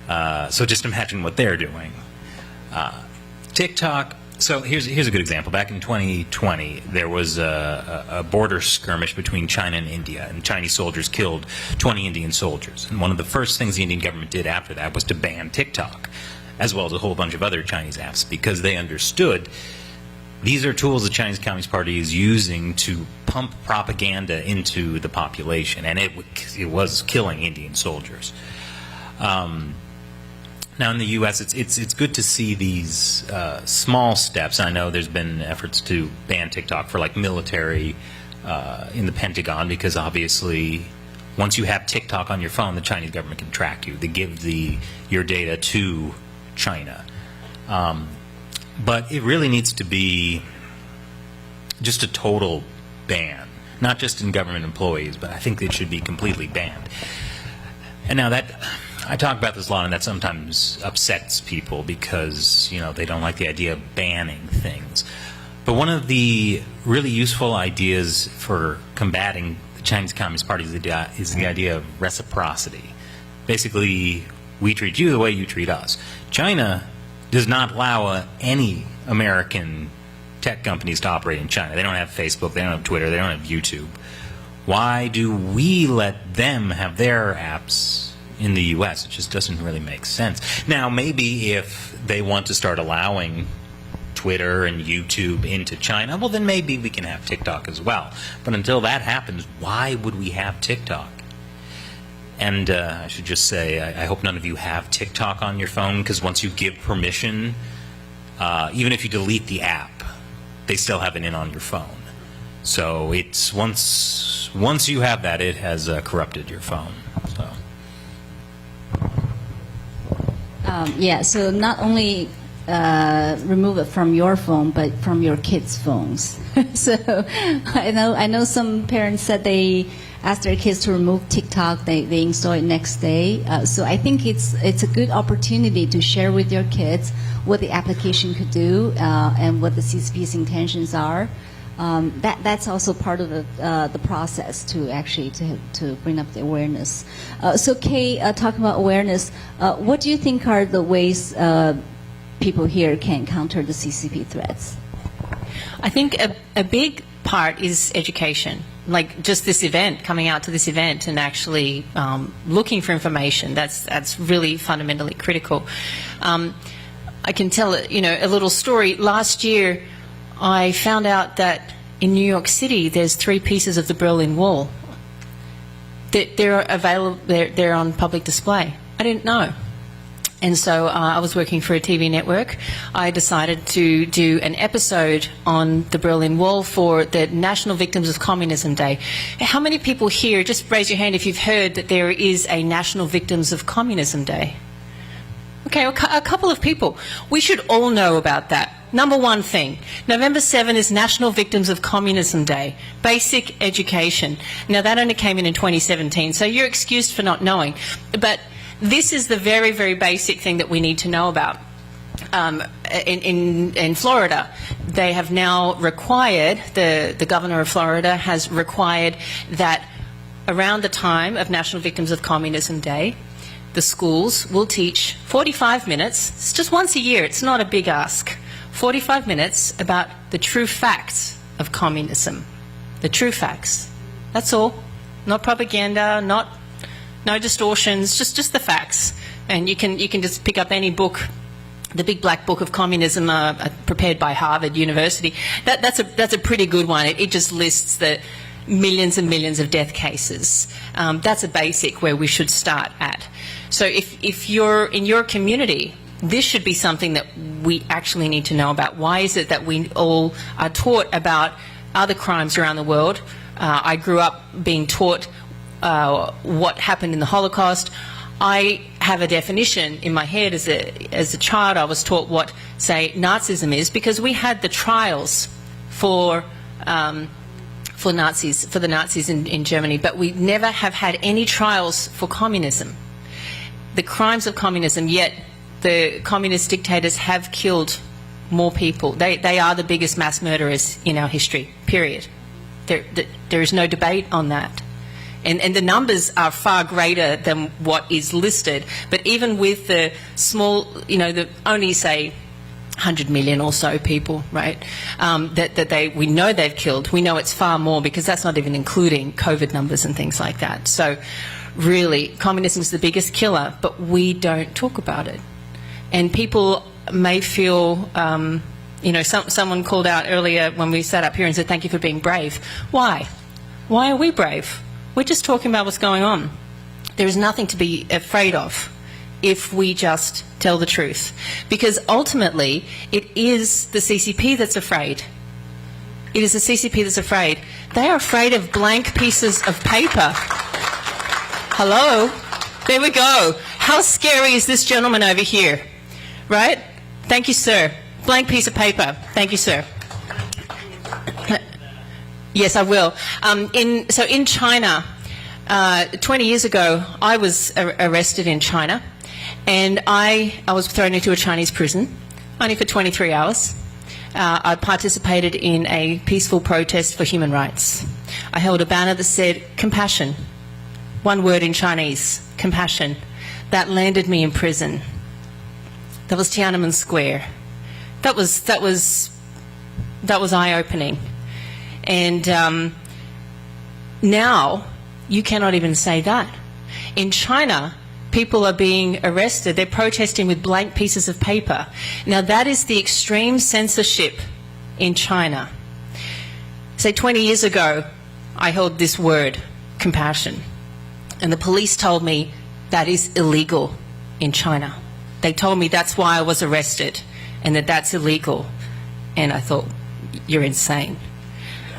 So just imagine what they're doing. TikTok, so here's a good example. Back in 2020, there was a border skirmish between China and India, and Chinese soldiers killed 20 Indian soldiers. And one of the first things the Indian government did after that was to ban TikTok, as well as a whole bunch of other Chinese apps, because they understood these are tools the Chinese Communist Party is using to pump propaganda into the population, and it was killing Indian soldiers. Now in the U.S., it's good to see these small steps. I know there's been efforts to ban TikTok for like military in the Pentagon, because obviously once you have TikTok on your phone, the Chinese government can track you. They give your data to China. But it really needs to be just a total ban, not just in government employees, but I think it should be completely banned. And now that, I talk about this a lot, and that sometimes upsets people because, you know, they don't like the idea of banning things. But one of the really useful ideas for combating the Chinese Communist Party is the idea of reciprocity. Basically, we treat you the way you treat us. China does not allow any American tech companies to operate in China. They don't have Facebook, they don't have Twitter, they don't have YouTube. Why do we let them have their apps in the U.S.? It just doesn't really make sense. Now, maybe if they want to start allowing Twitter and YouTube into China, well, then maybe we can have TikTok as well. But until that happens, why would we have TikTok? And I should just say, I hope none of you have TikTok on your phone, because once you give permission, even if you delete the app, they still have it in on your phone. So it's once you have that, it has corrupted your phone. So. Yeah, so not only remove it from your phone, but from your kids' phones. So I know some parents said they asked their kids to remove TikTok, they install it next day. So I think it's a good opportunity to share with your kids what the application could do and what the CCP's intentions are. That's also part of the process to actually to bring up the awareness. So Kay, talking about awareness, what do you think are the ways people here can counter the CCP threats? I think a big part is education. Like just this event, coming out to this event and actually looking for information, that's really fundamentally critical. I can tell a little story. Last year, I found out that in New York City, there's 3 pieces of the Berlin Wall. They're available. They're on public display. I didn't know. And so I was working for a TV network. I decided to do an episode on the Berlin Wall for the National Victims of Communism Day. How many people here, just raise your hand if you've heard that there is a National Victims of Communism Day? Okay, a couple of people. We should all know about that. Number one thing, November 7 is National Victims of Communism Day. Basic education. Now that only came in 2017, so you're excused for not knowing. But this is the very, very basic thing that we need to know about. In Florida, they have now required, the governor of Florida has required that around the time of National Victims of Communism Day, the schools will teach 45 minutes, it's just once a year, it's not a big ask, 45 minutes about the true facts of communism. The true facts. That's all. Not propaganda, no distortions, just the facts. And you can just pick up any book, the Big Black Book of Communism, prepared by Harvard University. That's a pretty good one. It just lists the millions and millions of death cases. That's a basic where we should start at. So if you're in your community, this should be something that we actually need to know about. Why is it that we all are taught about other crimes around the world? I grew up being taught what happened in the Holocaust. I have a definition in my head as a child. I was taught what, say, Nazism is, because we had the trials for the Nazis in Germany, but we never have had any trials for communism. The crimes of communism, yet the communist dictators have killed more people. They are the biggest mass murderers in our history, period. There is no debate on that. And the numbers are far greater than what is listed. But even with the small, the only, say, 100 million or so people, right, we know they've killed. We know it's far more because that's not even including COVID numbers and things like that. So really, communism is the biggest killer, but we don't talk about it. And people may feel, someone called out earlier when we sat up here and said, thank you for being brave. Why? Why are we brave? We're just talking about what's going on. There is nothing to be afraid of if we just tell the truth. Because ultimately, it is the CCP that's afraid. It is the CCP that's afraid. They are afraid of blank pieces of paper. Hello? There we go. How scary is this gentleman over here? Right? Thank you, sir. Blank piece of paper. Thank you, sir. Yes, I will. In China, 20 years ago, I was arrested in China, and I was thrown into a Chinese prison, only for 23 hours. I participated in a peaceful protest for human rights. I held a banner that said, compassion. One word in Chinese, compassion. That landed me in prison. That was Tiananmen Square. That was eye-opening. And now you cannot even say that. In China, people are being arrested. They're protesting with blank pieces of paper. Now that is the extreme censorship in China. Say 20 years ago, I held this word, compassion. And the police told me that is illegal in China. They told me that's why I was arrested and that that's illegal. And I thought, you're insane.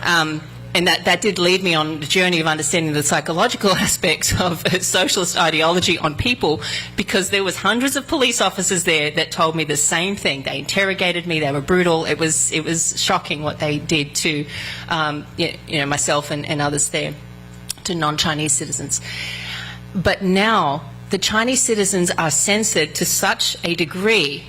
And that did lead me on the journey of understanding the psychological aspects of socialist ideology on people, because there was hundreds of police officers there that told me the same thing. They interrogated me. They were brutal. It was shocking what they did to myself and others there, to non-Chinese citizens. But now the Chinese citizens are censored to such a degree.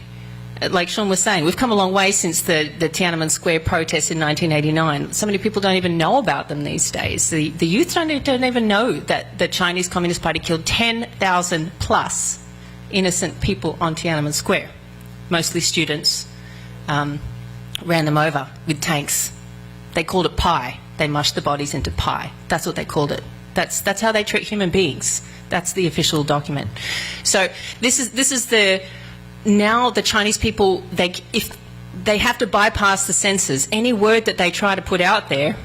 Like Sean was saying, we've come a long way since the Tiananmen Square protests in 1989. So many people don't even know about them these days. The youth don't even know that the Chinese Communist Party killed 10,000 plus innocent people on Tiananmen Square. Mostly students, ran them over with tanks. They called it pie. They mushed the bodies into pie. That's what they called it. That's how they treat human beings. That's the official document. So this is now the Chinese people, if they have to bypass the censors. Any word that they try to put out there,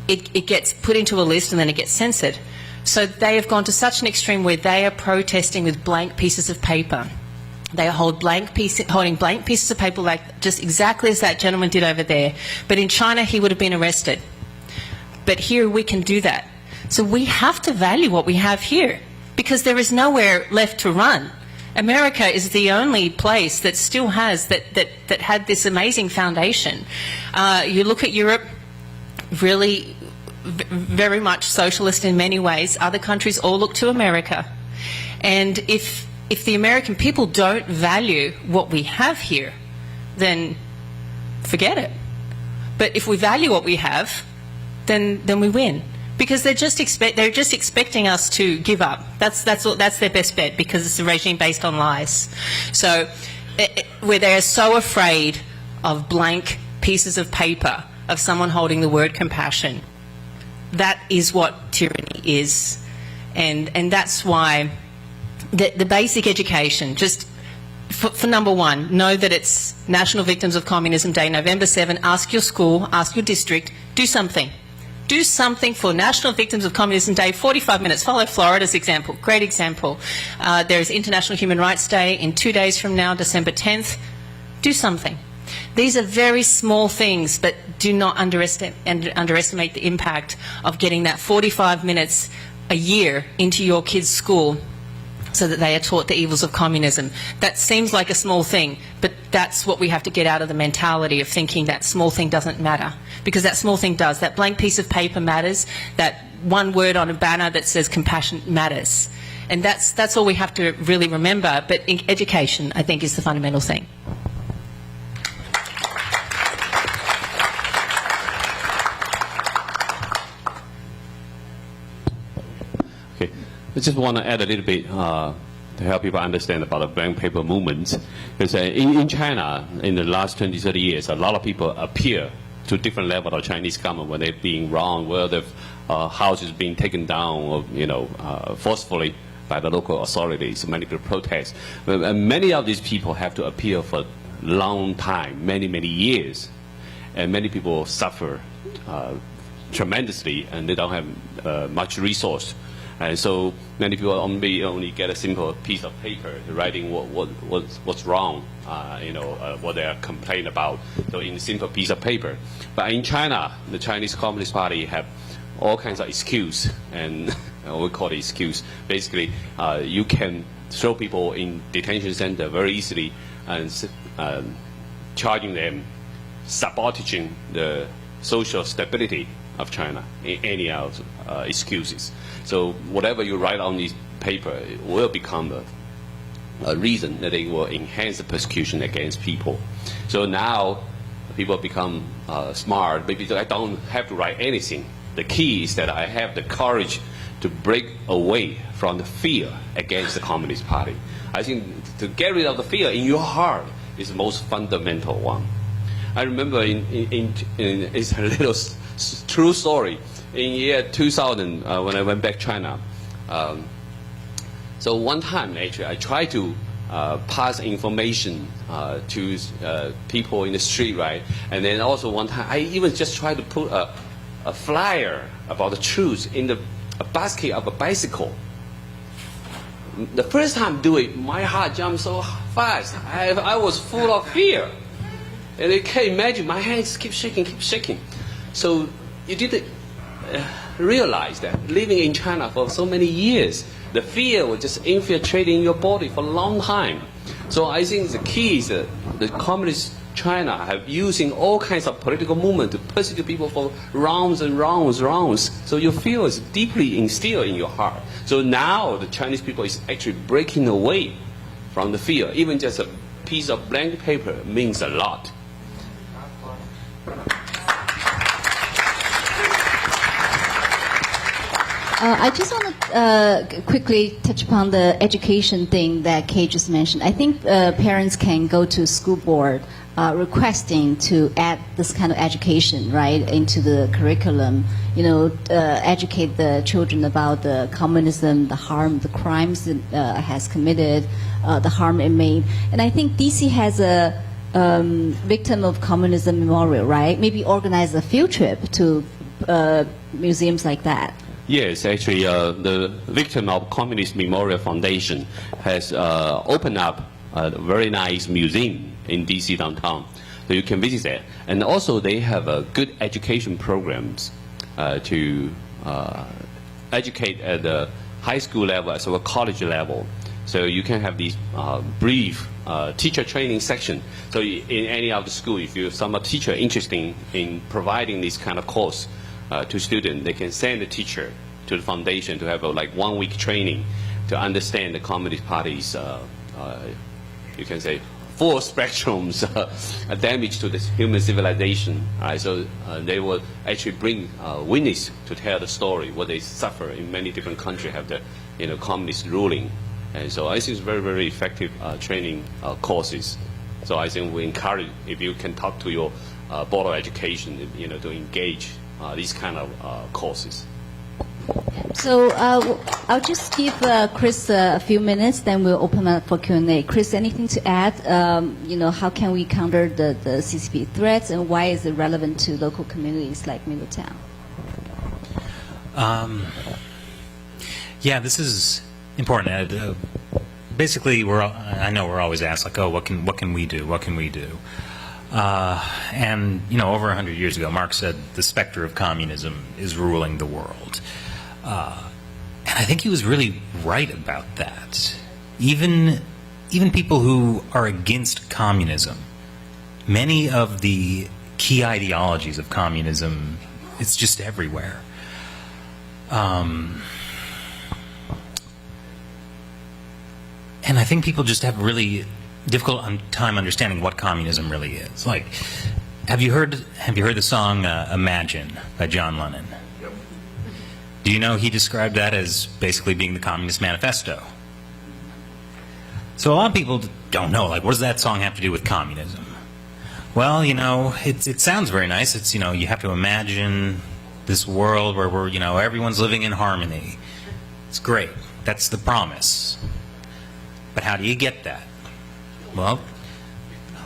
it gets put into a list and then it gets censored. So they have gone to such an extreme where they are protesting with blank pieces of paper. They are holding blank pieces of paper, like just exactly as that gentleman did over there. But in China, he would have been arrested. But here we can do that. So we have to value what we have here, because there is nowhere left to run. America is the only place that still has, that had this amazing foundation. You look at Europe, really very much socialist in many ways. Other countries all look to America. And if the American people don't value what we have here, then forget it. But if we value what we have, then we win. Because they're just expecting us to give up. That's their best bet, because it's a regime based on lies. So where they are so afraid of blank pieces of paper, of someone holding the word compassion, that is what tyranny is. And that's why the basic education, just for number one, know that it's National Victims of Communism Day, November 7. Ask your school, ask your district, do something. Do something for National Victims of Communism Day, 45 minutes. Follow Florida's example, great example. There is International Human Rights Day in 2 days from now, December 10th. Do something. These are very small things, but do not underestimate the impact of getting that 45 minutes a year into your kids' school so that they are taught the evils of communism. That seems like a small thing, but that's what we have to get out of the mentality of thinking that small thing doesn't matter. Because that small thing does. That blank piece of paper matters. That one word on a banner that says compassion matters. And that's all we have to really remember. But education, I think, is the fundamental thing. I just want to add a little bit to help people understand about the blank paper movement. Because in China, in the last 20, 30 years, a lot of people appear to different level of Chinese government when they're being wrong, where the house is being taken down, or forcefully by the local authorities. Many people protest. And many of these people have to appear for a long time, many, many years. And many people suffer tremendously, and they don't have much resource. And so many people only get a simple piece of paper writing what's wrong, what they are complaining about. So in a simple piece of paper. But in China, the Chinese Communist Party have all kinds of excuse, and we call it excuse. Basically, you can throw people in detention center very easily and charging them sabotaging the social stability of China in any of excuses. So whatever you write on this paper, it will become a reason that they will enhance the persecution against people. So now people become smart. Maybe I don't have to write anything. The key is that I have the courage to break away from the fear against the Communist Party. I think to get rid of the fear in your heart is the most fundamental one. I remember it's a little true story. In year 2000, when I went back to China, so one time actually I tried to pass information to people in the street, right? And then also one time I even just tried to put a flyer about the truth in a basket of a bicycle. The first time I do it, my heart jumped so fast. I was full of fear. And you can imagine my hands keep shaking. So you didn't realize that living in China for so many years, the fear was just infiltrating your body for a long time. So I think the key is that the communist China have using all kinds of political movement to persecute people for rounds and rounds. So your fear is deeply instilled in your heart. So now the Chinese people is actually breaking away from the fear. Even just a piece of blank paper means a lot. I just want to quickly touch upon the education thing that Kay just mentioned. I think parents can go to school board requesting to add this kind of education, right, into the curriculum. Educate the children about the communism, the harm, the crimes it has committed, the harm it made. And I think DC has a victim of communism memorial, right? Maybe organize a field trip to museums like that. Yes, actually, the Victim of Communist Memorial Foundation has opened up a very nice museum in DC downtown, so you can visit that. And also, they have good education programs to educate at the high school level as well as college level. So you can have these brief teacher training section. So in any of the school, if you're some teacher interested in providing this kind of course to students, they can send the teacher to the foundation to have a 1 week training to understand the Communist Party's, you can say, full spectrums damage to the human civilization. Right? So they will actually bring witness to tell the story, what they suffer in many different countries have the communist ruling. And so I think it's very, very effective training courses. So I think we encourage, if you can talk to your Board of Education, to engage these kind of courses. So I'll just give Chris a few minutes, then we'll open up for Q&A. Chris, anything to add? How can we counter the CCP threats, and why is it relevant to local communities like Middletown? Yeah, this is important. Basically, I know we're always asked, what can we do? What can we do? And over 100 years ago, Marx said the specter of communism is ruling the world. And I think he was really right about that. Even people who are against communism, many of the key ideologies of communism, it's just everywhere. And I think people just have really difficult time understanding what communism really is. Have you heard the song "Imagine" by John Lennon? Yep. Do you know he described that as basically being the Communist Manifesto? So a lot of people don't know, like, what does that song have to do with communism? Well, you know, it sounds very nice. It's, you know, you have to imagine this world where we're, you know, everyone's living in harmony. It's great. That's the promise. But how do you get that? Well,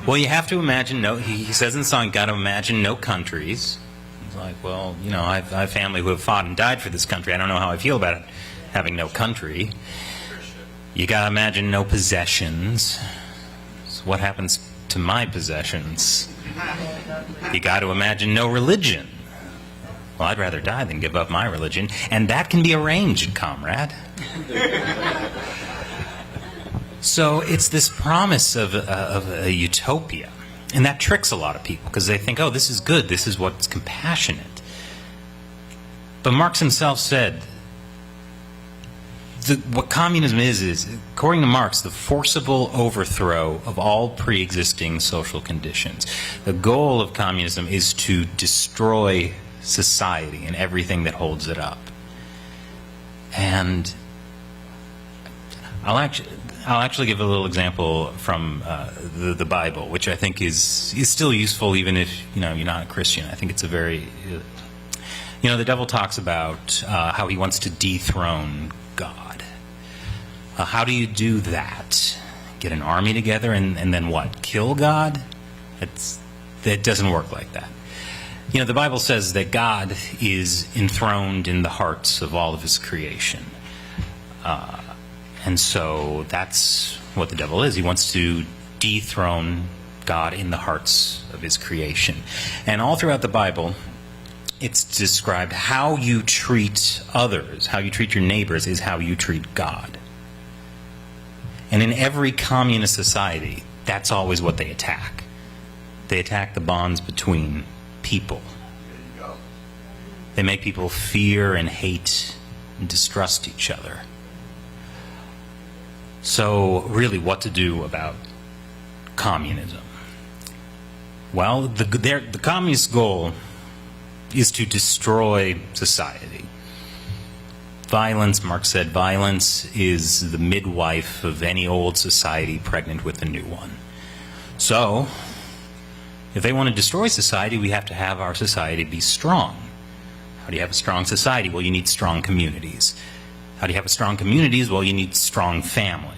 you have to imagine he says in the song, you got to imagine no countries. It's like, well, you know, I have family who have fought and died for this country. I don't know how I feel about it, having no country. You got to imagine no possessions. So what happens to my possessions? You got to imagine no religion. Well, I'd rather die than give up my religion, and that can be arranged, comrade. So it's this promise of a utopia, and that tricks a lot of people because they think, oh, this is good, this is what's compassionate. But Marx himself said, what communism is, according to Marx, the forcible overthrow of all pre-existing social conditions. The goal of communism is to destroy society and everything that holds it up. And I'll actually give a little example from the Bible, which I think is still useful even if, you know, you're not a Christian. I think it's a very, you know, the devil talks about how he wants to dethrone God. How do you do that? Get an army together and then what? Kill God? That doesn't work like that. You know, the Bible says that God is enthroned in the hearts of all of his creation. And so that's what the devil is. He wants to dethrone God in the hearts of his creation. And all throughout the Bible, it's described how you treat others, how you treat your neighbors is how you treat God. And in every communist society, that's always what they attack. They attack the bonds between people. They make people fear and hate and distrust each other. So really, what to do about communism? Well, the communist goal is to destroy society. Violence, Marx said, violence is the midwife of any old society pregnant with a new one. So, if they want to destroy society, we have to have our society be strong. How do you have a strong society? Well, you need strong communities. How do you have a strong communities? Well, you need strong family.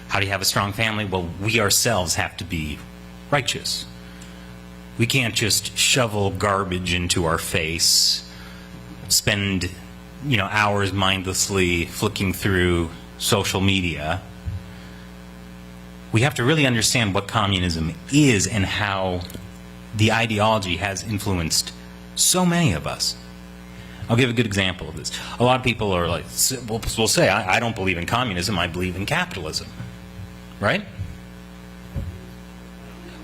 How do you have a strong family? Well, we ourselves have to be righteous. We can't just shovel garbage into our face, spend, you know, hours mindlessly flicking through social media. We have to really understand what communism is and how the ideology has influenced so many of us. I'll give a good example of this. A lot of people are like, will say, I don't believe in communism, I believe in capitalism. Right?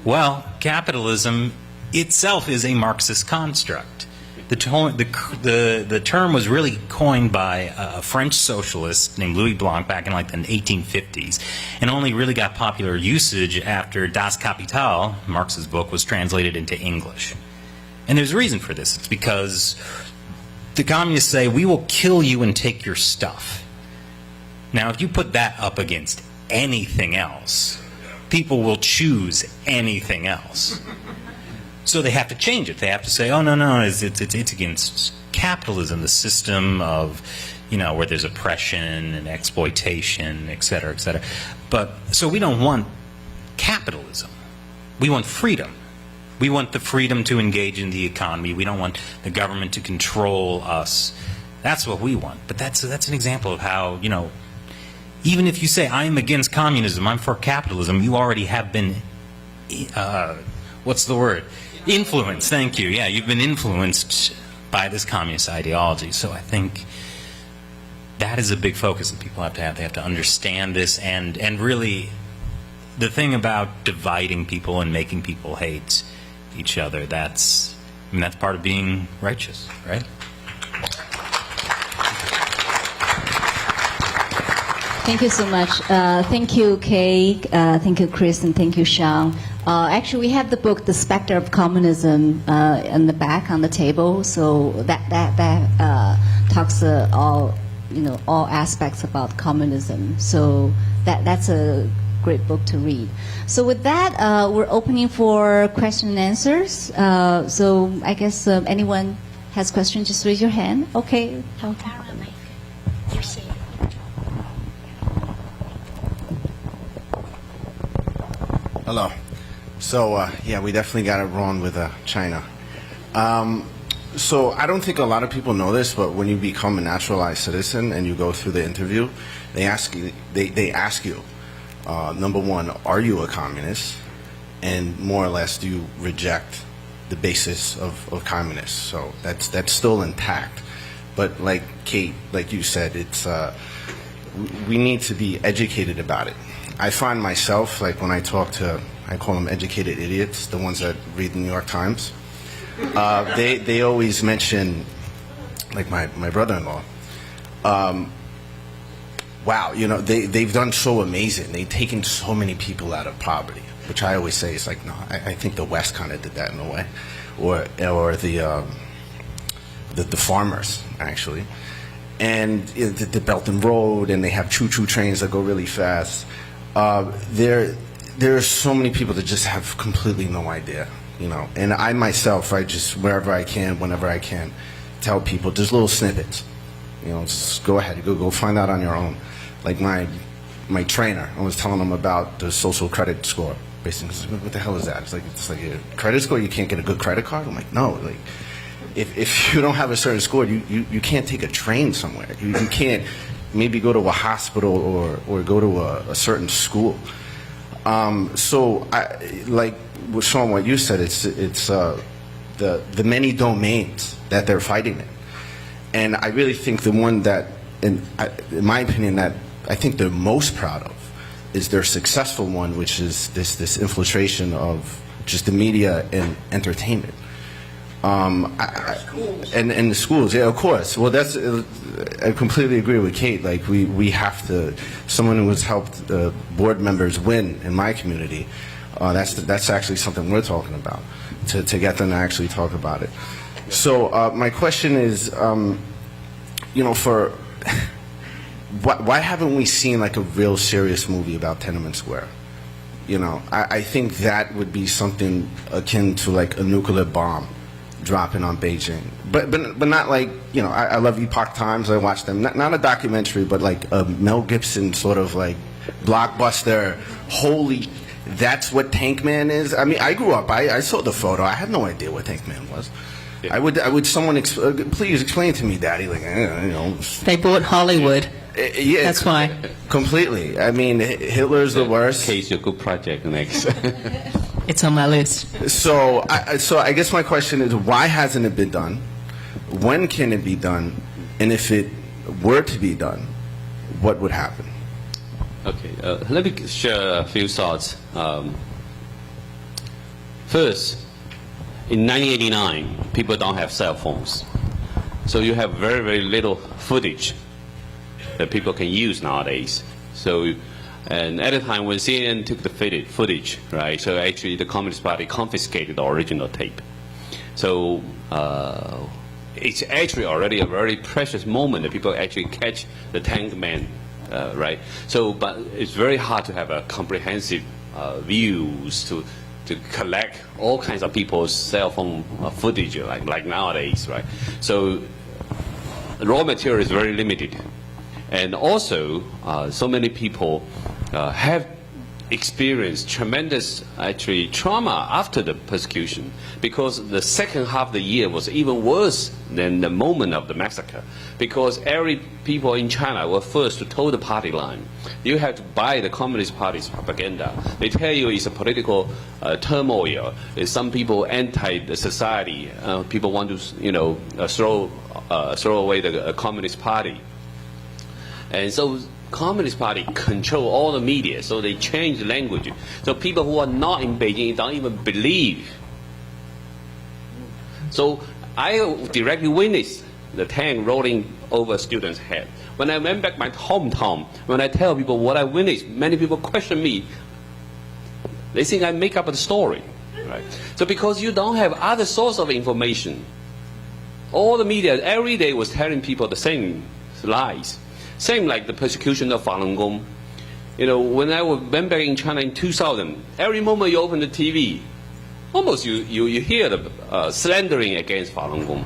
Well, capitalism itself is a Marxist construct. The term was really coined by a French socialist named Louis Blanc back in like the 1850s, and only really got popular usage after Das Kapital, Marx's book, was translated into English. And there's a reason for this. It's because the communists say, we will kill you and take your stuff. Now, if you put that up against anything else, people will choose anything else. So they have to change it. They have to say, oh, no, it's against capitalism, the system of, you know, where there's oppression and exploitation, et cetera, et cetera. But, so we don't want capitalism. We want freedom. We want the freedom to engage in the economy. We don't want the government to control us. That's what we want. But that's an example of how, you know, even if you say, I am against communism, I'm for capitalism, you already have been, what's the word? Influenced, thank you. Yeah, you've been influenced by this communist ideology. So I think that is a big focus that people have to have. They have to understand this, and really the thing about dividing people and making people hate each other, that's part of being righteous, right? Thank you so much. Thank you, Kay. Thank you, Chris, and thank you, Sean. Actually, we have the book, The Spectre of Communism, in the back on the table. So talks all aspects about communism. So that's a great book to read. So with that, we're opening for question and answers. So I guess anyone has questions, just raise your hand. Okay. Hello. So, yeah, we definitely got it wrong with China. So I don't think a lot of people know this, but when you become a naturalized citizen and you go through the interview, they ask you, number one, are you a communist? And more or less, do you reject the basis of communists? So that's still intact. But like Kate, like you said, it's we need to be educated about it. I find myself, like when I talk to, I call them educated idiots, the ones that read the New York Times. They always mention, like my brother-in-law, wow, they've done so amazing. They've taken so many people out of poverty, which I always say is like, no, I think the West kind of did that in a way, or the farmers actually, and the Belt and Road, and they have choo-choo trains that go really fast. There are so many people that just have completely no idea. And I myself, I just, wherever I can, whenever I can, tell people, just little snippets. Just go ahead, go find out on your own. Like my trainer, I was telling him about the social credit score. Basically, what the hell is that? It's like a credit score, you can't get a good credit card? I'm like, no, like, if you don't have a certain score, you can't take a train somewhere. You can't maybe go to a hospital or go to a certain school. So, like Sean, what you said, it's the many domains that they're fighting in, and I really think the one that, in my opinion, that I think they're most proud of is their successful one, which is this infiltration of just the media and entertainment. And the schools, yeah, of course. Well, I completely agree with Kate. Like we have to. Someone who has helped board members win in my community. That's actually something we're talking about to get them to actually talk about it. So my question is, for why haven't we seen like a real serious movie about Tiananmen Square? I think that would be something akin to like a nuclear bomb dropping on Beijing, but not like, I love Epoch Times, I watch them, not a documentary, but like a Mel Gibson sort of like blockbuster. Holy, that's what Tank Man is. I mean, I grew up, I saw the photo, I had no idea what Tank Man was. Yeah. I would someone please explain to me, Daddy, like, They bought Hollywood. Yeah, that's why. Completely. I mean, Hitler's the worst. Case your good project next. It's on my list. So I guess my question is, why hasn't it been done? When can it be done? And if it were to be done, what would happen? Okay, let me share a few thoughts. First, in 1989, people don't have cell phones. So you have very, very little footage that people can use nowadays. So, and at the time when CNN took the footage, right, so actually the Communist Party confiscated the original tape. So it's actually already a very precious moment that people actually catch the Tank Man, right? So, but it's very hard to have a comprehensive views to collect all kinds of people's cell phone footage like nowadays, right? So the raw material is very limited. And also, so many people have experienced tremendous, actually, trauma after the persecution, because the second half of the year was even worse than the moment of the massacre, because every people in China were first to toe the party line. You have to buy the Communist Party's propaganda. They tell you it's a political turmoil. There's some people anti the society. People want to, throw away the Communist Party. And so Communist Party control all the media, so they change the language. So people who are not in Beijing don't even believe. So I directly witnessed the tank rolling over a student's head. When I went back my hometown, when I tell people what I witnessed, many people question me. They think I make up a story, right? So because you don't have other source of information, All the media every day was telling people the same lies. Same like the persecution of Falun Gong. You know, when I went back in China in 2000, every moment you open the TV, almost you hear the slandering against Falun Gong.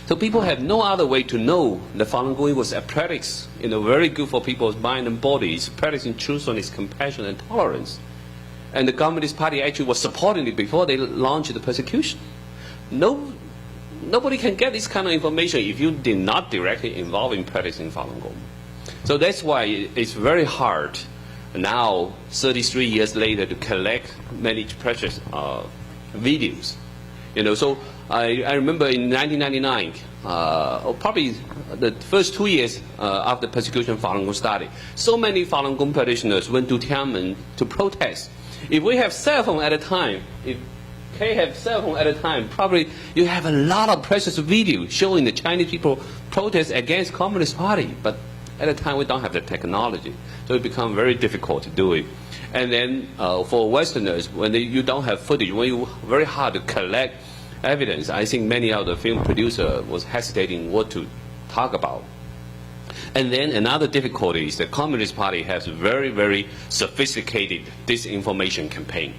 So people have no other way to know that Falun Gong was a practice, you know, very good for people's mind and bodies, practicing truthfulness, compassion, and tolerance. And the Communist Party actually was supporting it before they launched the persecution. Nobody can get this kind of information if you did not directly involve in practicing Falun Gong. So that's why it's very hard now, 33 years later, to collect many precious videos. You know, so I remember in 1999, or probably the first 2 years after persecution of Falun Gong started, so many Falun Gong practitioners went to Tiananmen to protest. If we have cell phone at a time, if Kay have cell phone at a time, probably you have a lot of precious videos showing the Chinese people protest against Communist Party. But at a time we don't have the technology, so it becomes very difficult to do it. And then for Westerners, when you don't have footage, when you very hard to collect evidence, I think many of the film producers was hesitating what to talk about. And then another difficulty is the Communist Party has very, very sophisticated disinformation campaign.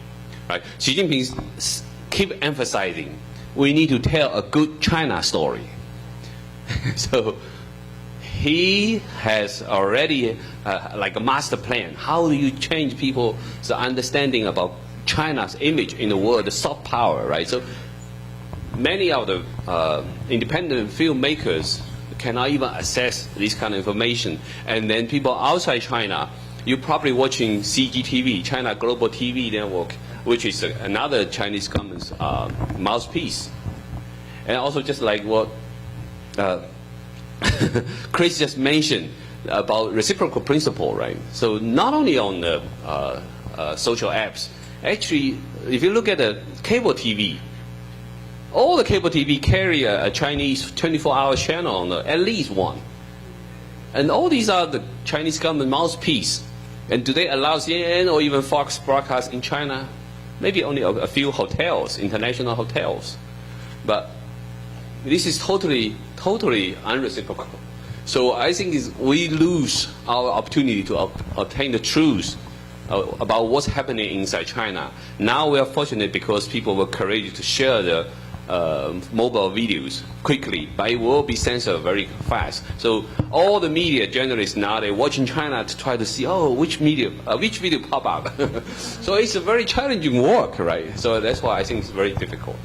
Right? Xi Jinping keep emphasizing we need to tell a good China story. So he has already like a master plan. How do you change people's understanding about China's image in the world, the soft power, right? So many of the independent filmmakers cannot even access this kind of information. And then people outside China, you're probably watching CGTV, China Global TV Network, which is another Chinese government's mouthpiece. And also just like what Chris just mentioned about reciprocal principle, right? So not only on the social apps, actually, if you look at the cable TV, all the cable TV carry a Chinese 24-hour channel on at least one. And all these are the Chinese government mouthpiece. And do they allow CNN or even Fox broadcast in China? Maybe only a few hotels, international hotels. But this is totally unreciprocal. So I think we lose our opportunity to obtain the truth about what's happening inside China. Now we are fortunate because people were courageous to share the mobile videos quickly, but it will be censored very fast. So all the media journalists now, they're watching China to try to see, which video pop up. So it's a very challenging work, right? So that's why I think it's very difficult.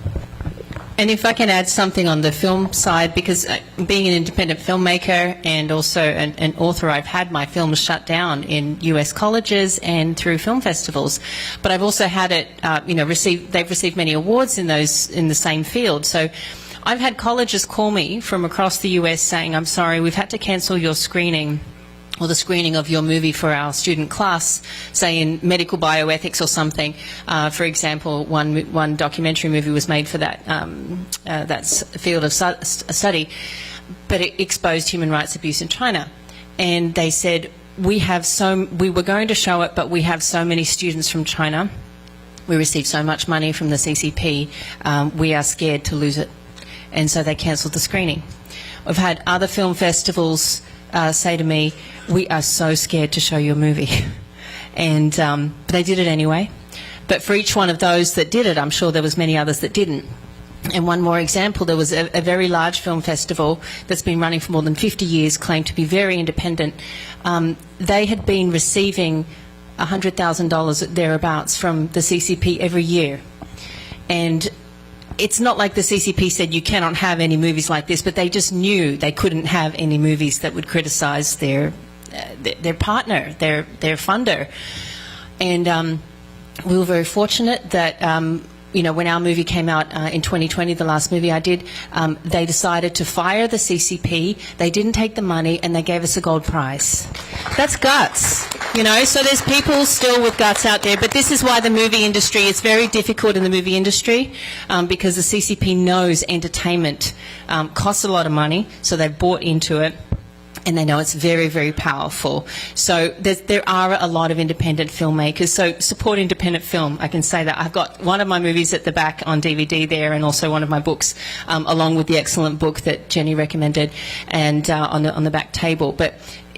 And if I can add something on the film side, because being an independent filmmaker and also an author, I've had my films shut down in US colleges and through film festivals. But I've also had it, they've received many awards in the same field. So I've had colleges call me from across the US saying, I'm sorry, we've had to cancel your screening or the screening of your movie for our student class, say in medical bioethics or something. For example, one documentary movie was made for that field of study, but it exposed human rights abuse in China. And they said, we were going to show it, but we have so many students from China. We receive so much money from the CCP, we are scared to lose it. And so they cancelled the screening. We've had other film festivals say to me, we are so scared to show your movie. And but they did it anyway. But for each one of those that did it, I'm sure there was many others that didn't. And one more example, there was a very large film festival that's been running for more than 50 years, claimed to be very independent. They had been receiving $100,000 thereabouts from the CCP every year. And it's not like the CCP said you cannot have any movies like this, but they just knew they couldn't have any movies that would criticise their partner, their funder. And we were very fortunate that when our movie came out in 2020, the last movie I did, they decided to fire the CCP. They didn't take the money, and they gave us a gold prize. That's guts, So there's people still with guts out there. But this is why the movie industry is very difficult in the movie industry, because the CCP knows entertainment costs a lot of money, so they've bought into it. and they know it's very, very powerful. So there are a lot of independent filmmakers. So support independent film. I can say that. I've got one of my movies at the back on DVD there, and also one of my books, along with the excellent book that Jenny recommended, and on the back table. But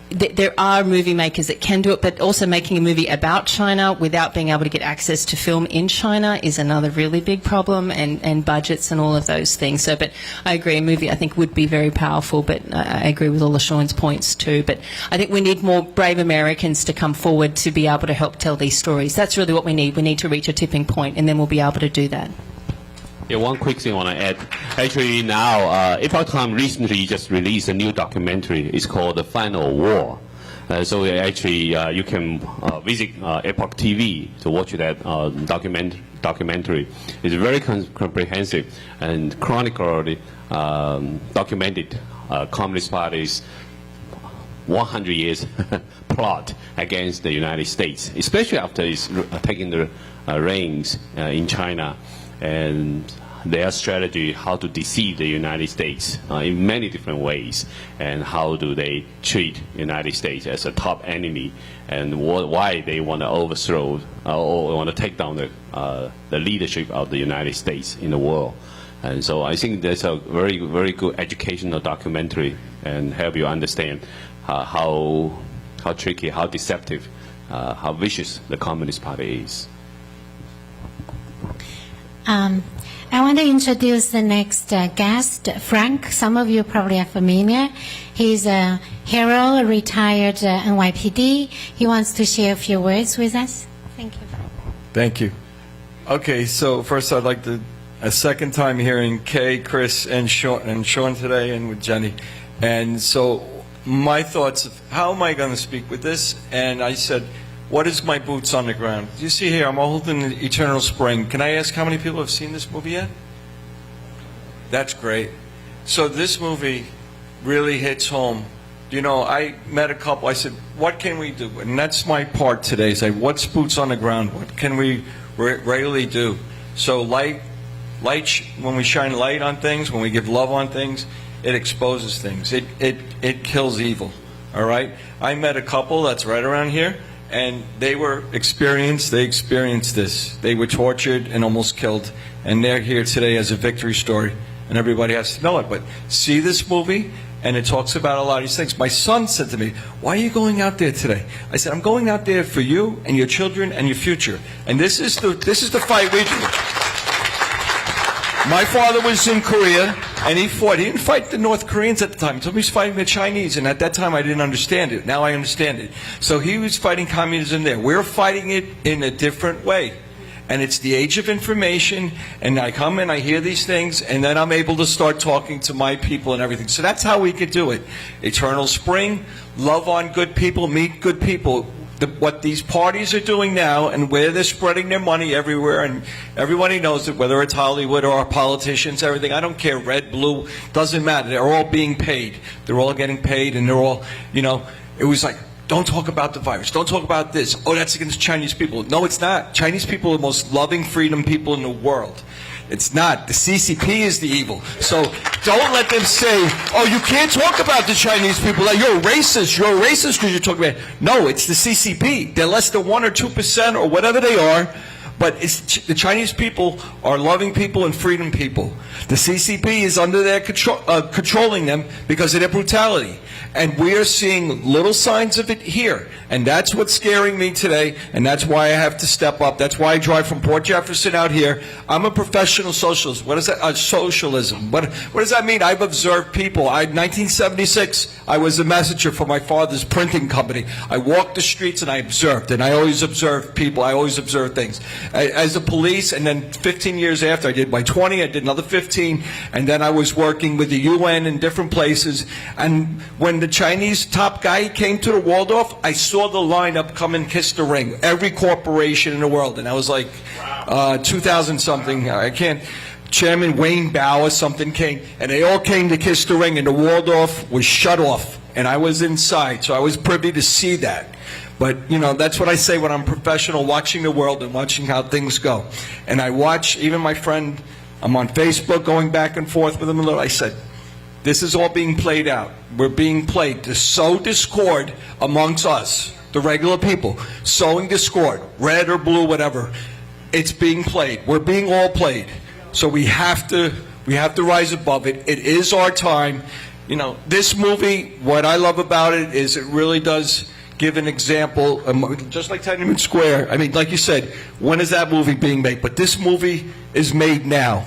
there are movie makers that can do it, but also making a movie about China without being able to get access to film in China is another really big problem, and budgets and all of those things. So, but I agree, a movie I think would be very powerful, but I agree with all of Sean's points too. But I think we need more brave Americans to come forward to be able to help tell these stories. That's really what we need. We need to reach a tipping point, and then we'll be able to do that. Yeah, one quick thing I want to add. Actually, now, Epoch Time recently just released a new documentary. It's called The Final War. So actually, you can visit Epoch TV to watch that documentary. It's very comprehensive and chronically documented Communist Party's 100 years plot against the United States, especially after it's taking the reins in China, and their strategy, how to deceive the United States in many different ways, and how do they treat the United States as a top enemy, and why they want to overthrow or want to take down the leadership of the United States in the world. And so I think that's a very, very good educational documentary, and help you understand how tricky, how deceptive, how vicious the Communist Party is. I want to introduce the next guest, Frank. Some of you probably are familiar. He's a hero, a retired NYPD. He wants to share a few words with us. Thank you. Thank you. Okay, so first I'd like to, a second time hearing Kay, Chris, and Sean today, and with Jenny. And so my thoughts of how am I going to speak with this? And I said, what is my boots on the ground? You see here, I'm holding Eternal Spring. Can I ask how many people have seen this movie yet? That's great. So this movie really hits home. You know, I met a couple. I said, what can we do? And that's my part today. Say, what's boots on the ground? What can we really do? So light, when we shine light on things, when we give love on things, it exposes things. It kills evil. All right? I met a couple that's right around here. And they experienced this. They were tortured and almost killed. And they're here today as a victory story. And everybody has to know it. But see this movie, and it talks about a lot of these things. My son said to me, why are you going out there today? I said, I'm going out there for you and your children and your future. And this is the fight we do. My father was in Korea, and he fought. He didn't fight the North Koreans at the time. He told me he was fighting the Chinese, and at that time I didn't understand it. Now I understand it. So he was fighting communism there. We're fighting it in a different way. And it's the age of information, and I come and I hear these things, and then I'm able to start talking to my people and everything. So that's how we could do it. Eternal Spring, love on good people, meet good people. What these parties are doing now, and where they're spreading their money everywhere, and everybody knows it, whether it's Hollywood or our politicians, everything. I don't care, red, blue, doesn't matter. They're all being paid. They're all getting paid, and they're all, you know, it was like, don't talk about the virus. Don't talk about this. Oh, that's against Chinese people. No, it's not. Chinese people are the most loving freedom people in the world. It's not. The CCP is the evil. So don't let them say, oh, you can't talk about the Chinese people. Like, you're a racist. You're a racist because you're talking about it. No, it's the CCP. They're less than 1 or 2% or whatever they are. But the Chinese people are loving people and freedom people. The CCP is under their controlling them because of their brutality. And we are seeing little signs of it here. And that's what's scaring me today, and that's why I have to step up. That's why I drive from Port Jefferson out here. I'm a professional socialist. What is that? Socialism. What does that mean? I've observed people. 1976, I was a messenger for my father's printing company. I walked the streets and I observed, and I always observed people. I always observed things. As a police, and then 15 years after, I did my 20, I did another 15, and then I was working with the UN in different places. And when the Chinese top guy came to the Waldorf, I saw the lineup come and kiss the ring. Every corporation in the world. And I was like, 2000 something, I can't, Chairman Wayne Bao or something came, and they all came to kiss the ring, and the Waldorf was shut off. And I was inside, so I was privy to see that. But, you know, that's what I say when I'm professional, watching the world and watching how things go. And I watch, even my friend, I'm on Facebook going back and forth with him a little. I said, This is all being played out. We're being played to sow discord amongst us, the regular people, sowing discord, red or blue, whatever. It's being played. We're being all played. So we have to rise above it. It is our time. You know, this movie, what I love about it is it really does give an example, just like Tiananmen Square. I mean, like you said, when is that movie being made? But this movie is made now.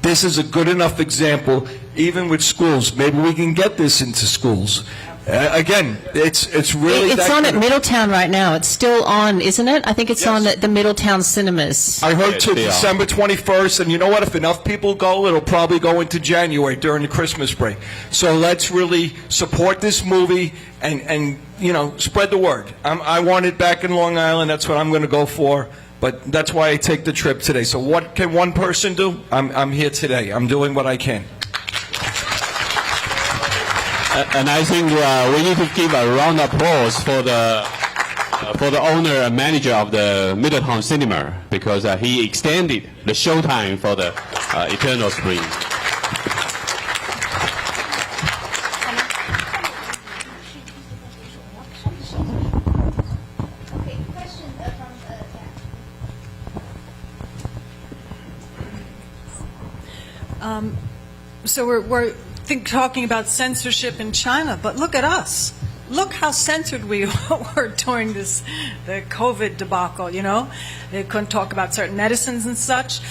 This is a good enough example, even with schools. Maybe we can get this into schools. Again, it's really... It's on at Middletown right now. It's still on, isn't it? I think it's on at the Middletown cinemas. I heard till December 21st, and you know what? If enough people go, it'll probably go into January during the Christmas break. So let's really support this movie and you know, spread the word. I want it back in Long Island. That's what I'm going to go for. But that's why I take the trip today. So what can one person do? I'm here today. I'm doing what I can. And I think we need to give a round of applause for the owner and manager of the Middletown Cinema, because he extended the showtime for the Eternal Spring. So we're talking about censorship in China, but look at us. Look how censored we were during the COVID debacle, you know? They couldn't talk about certain medicines and such.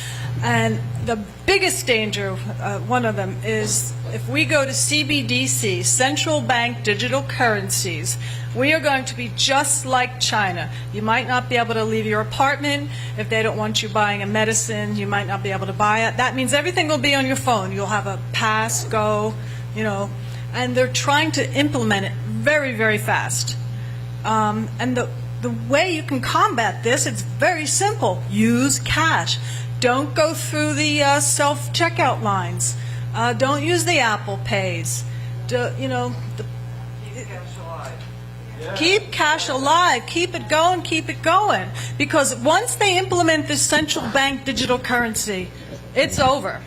And the biggest danger, one of them, is if we go to CBDC, central bank digital currencies, we are going to be just like China. You might not be able to leave your apartment. If they don't want you buying a medicine, you might not be able to buy it. That means everything will be on your phone. You'll have a pass, go, you know. And they're trying to implement it very, very fast. And the way you can combat this, it's very simple. Use cash. Don't go through the self-checkout lines. Don't use the Apple Pays. You know, keep cash alive. Keep it going. Keep it going. Because once they implement this central bank digital currency, it's over.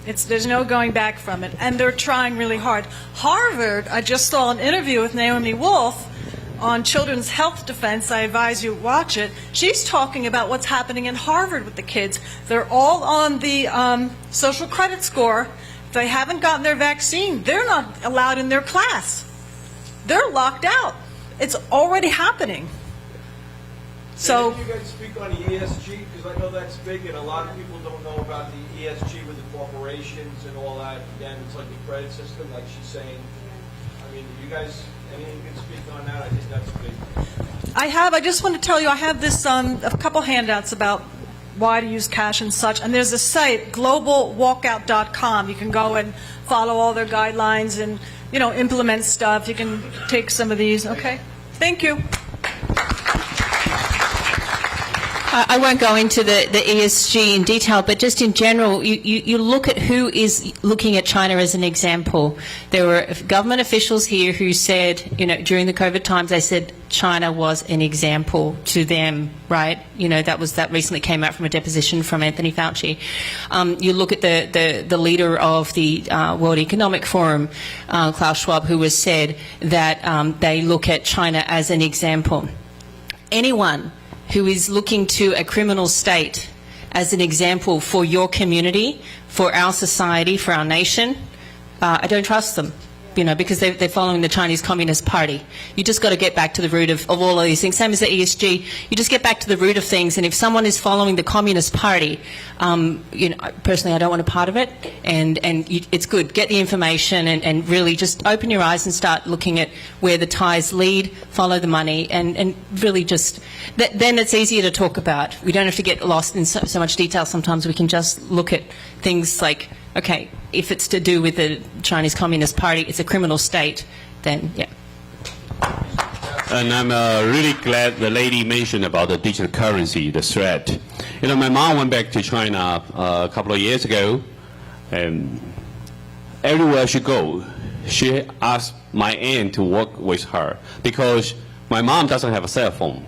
There's no going back from it. And they're trying really hard. Harvard, I just saw an interview with Naomi Wolf on children's health defense. I advise you watch it. She's talking about what's happening in Harvard with the kids. They're all on the social credit score. If they haven't gotten their vaccine, they're not allowed in their class. They're locked out. It's already happening. So, can you guys speak on the ESG? Because I know that's big, and a lot of people don't know about the ESG with the corporations and all that. Again, it's like the credit system, like she's saying. I mean, you guys, anything you can speak on that? I think that's big. I just want to tell you, I have this, a couple handouts about why to use cash and such. And there's a site, globalwalkout.com. You can go and follow all their guidelines and, you know, implement stuff. You can take some of these. Okay? Thank you. I won't go into the ESG in detail, but just in general, you look at who is looking at China as an example. There were government officials here who said, you know, during the COVID times, they said China was an example to them, right? You know, that recently came out from a deposition from Anthony Fauci. You look at the leader of the World Economic Forum, Klaus Schwab, who has said that they look at China as an example. Anyone who is looking to a criminal state as an example for your community, for our society, for our nation, I don't trust them, you know, because they're following the Chinese Communist Party. You just got to get back to the root of all of these things. Same as the ESG, you just get back to the root of things, and if someone is following the Communist Party, you know, personally I don't want a part of it, and it's good. Get the information and really just open your eyes and start looking at where the ties lead, follow the money, and really just, then it's easier to talk about. We don't have to get lost in so much detail. Sometimes we can just look at things like, okay, if it's to do with the Chinese Communist Party, it's a criminal state, then, yeah. And I'm really glad the lady mentioned about the digital currency, the threat. You know, my mom went back to China a couple of years ago, and everywhere she goes, she asked my aunt to work with her because my mom doesn't have a cell phone.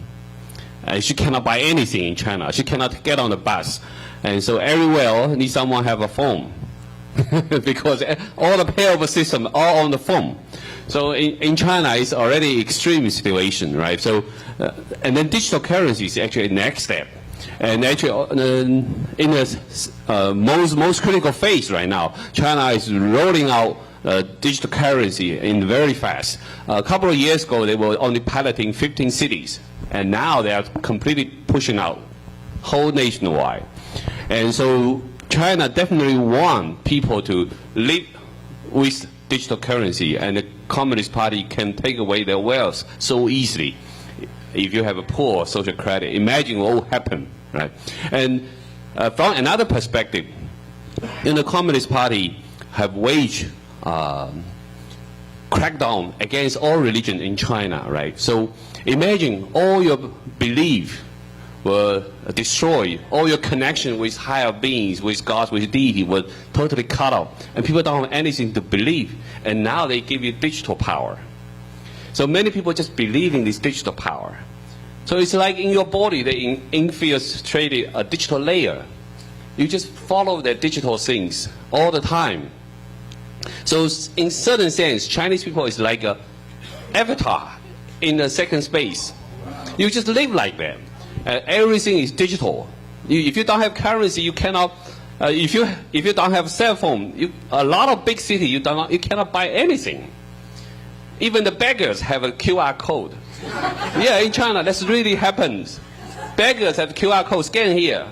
She cannot buy anything in China. She cannot get on the bus. And so everywhere needs someone have a phone. because all the payable system are on the phone. So in China, it's already extreme situation, right? So, and then digital currency is actually the next step. And actually, in the most critical phase right now, China is rolling out digital currency in very fast. A couple of years ago, they were only piloting 15 cities, and now they are completely pushing out whole nationwide. And so China definitely want people to live with digital currency, and the Communist Party can take away their wealth so easily. If you have a poor social credit, imagine what will happen, right? And from another perspective, the Communist Party have waged crackdown against all religion in China, right? So imagine all your belief were destroyed, all your connection with higher beings, with God, with deity were totally cut off, and people don't have anything to believe, and now they give you digital power. So many people just believe in this digital power. So it's like in your body, they infiltrated a digital layer. You just follow the digital things all the time. So in certain sense, Chinese people is like an avatar in a second space. You just live like that. Everything is digital. If you don't have currency, you cannot. If you don't have cell phone, a lot of big city you cannot buy anything. Even the beggars have a QR code. Yeah, in China, that's really happens. Beggars have QR code, scan here.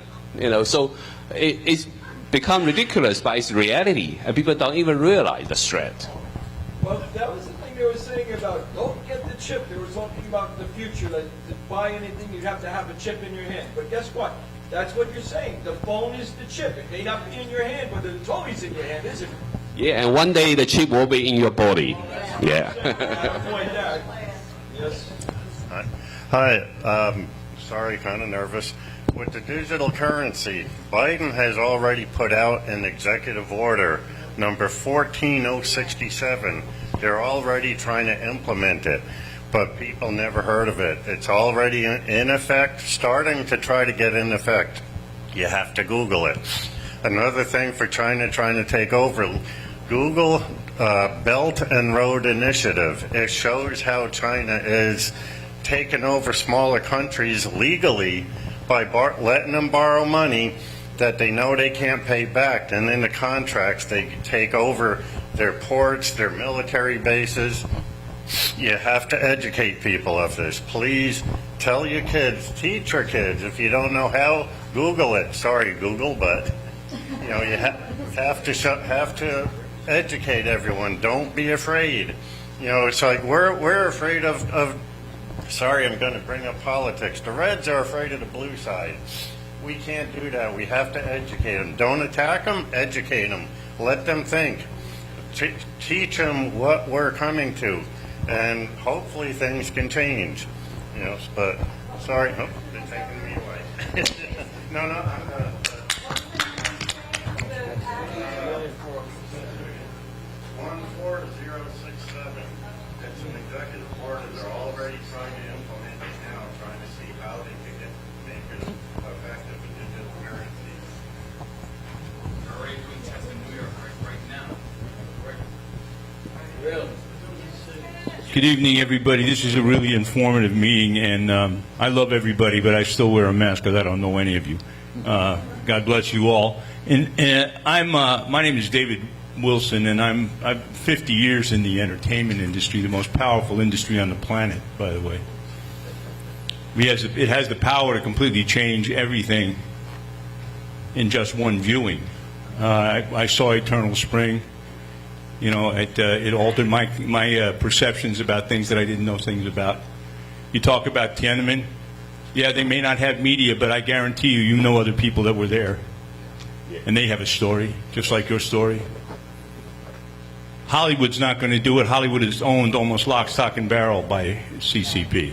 So it's become ridiculous, but it's reality, and people don't even realize the threat. Well, that was the thing they were saying about don't get the chip. They were talking about the future, that to buy anything you'd have to have a chip in your hand. But guess what? That's what you're saying. The phone is the chip. It may not be in your hand, but it's always in your hand, isn't it? Yeah, and one day the chip will be in your body. Yeah. Point that. Yes. Hi. Sorry, kind of nervous. With the digital currency, Biden has already put out an executive order, number 14067. They're already trying to implement it, but people never heard of it. It's already in effect, starting to try to get in effect. You have to Google it. Another thing for China trying to take over, Google Belt and Road Initiative. It shows how China is taking over smaller countries legally by letting them borrow money that they know they can't pay back. And in the contracts, they take over their ports, their military bases. You have to educate people of this. Please tell your kids, teach your kids. If you don't know how, Google it. Sorry, Google, but you have to educate everyone. Don't be afraid. It's like we're afraid of. Sorry, I'm going to bring up politics. The Reds are afraid of the blue side. We can't do that. We have to educate them. Don't attack them. Educate them. Let them think. Teach them what we're coming to, and hopefully things can change. But sorry, they're taking me away. No, I'm done. 14067. It's an executive order. They're already trying to implement it now, trying to see how they can make it effective in digital currency. They're already doing tests in New York right now. Really? Good evening, everybody. This is a really informative meeting, and I love everybody, but I still wear a mask because I don't know any of you. God bless you all. And my name is David Wilson, and I'm 50 years in the entertainment industry, the most powerful industry on the planet, by the way. It has the power to completely change everything in just one viewing. I saw Eternal Spring. It altered my perceptions about things that I didn't know things about. You talk about Tiananmen. Yeah, they may not have media, but I guarantee you know other people that were there. And they have a story, just like your story. Hollywood's not going to do it. Hollywood is owned almost lock, stock, and barrel by CCP.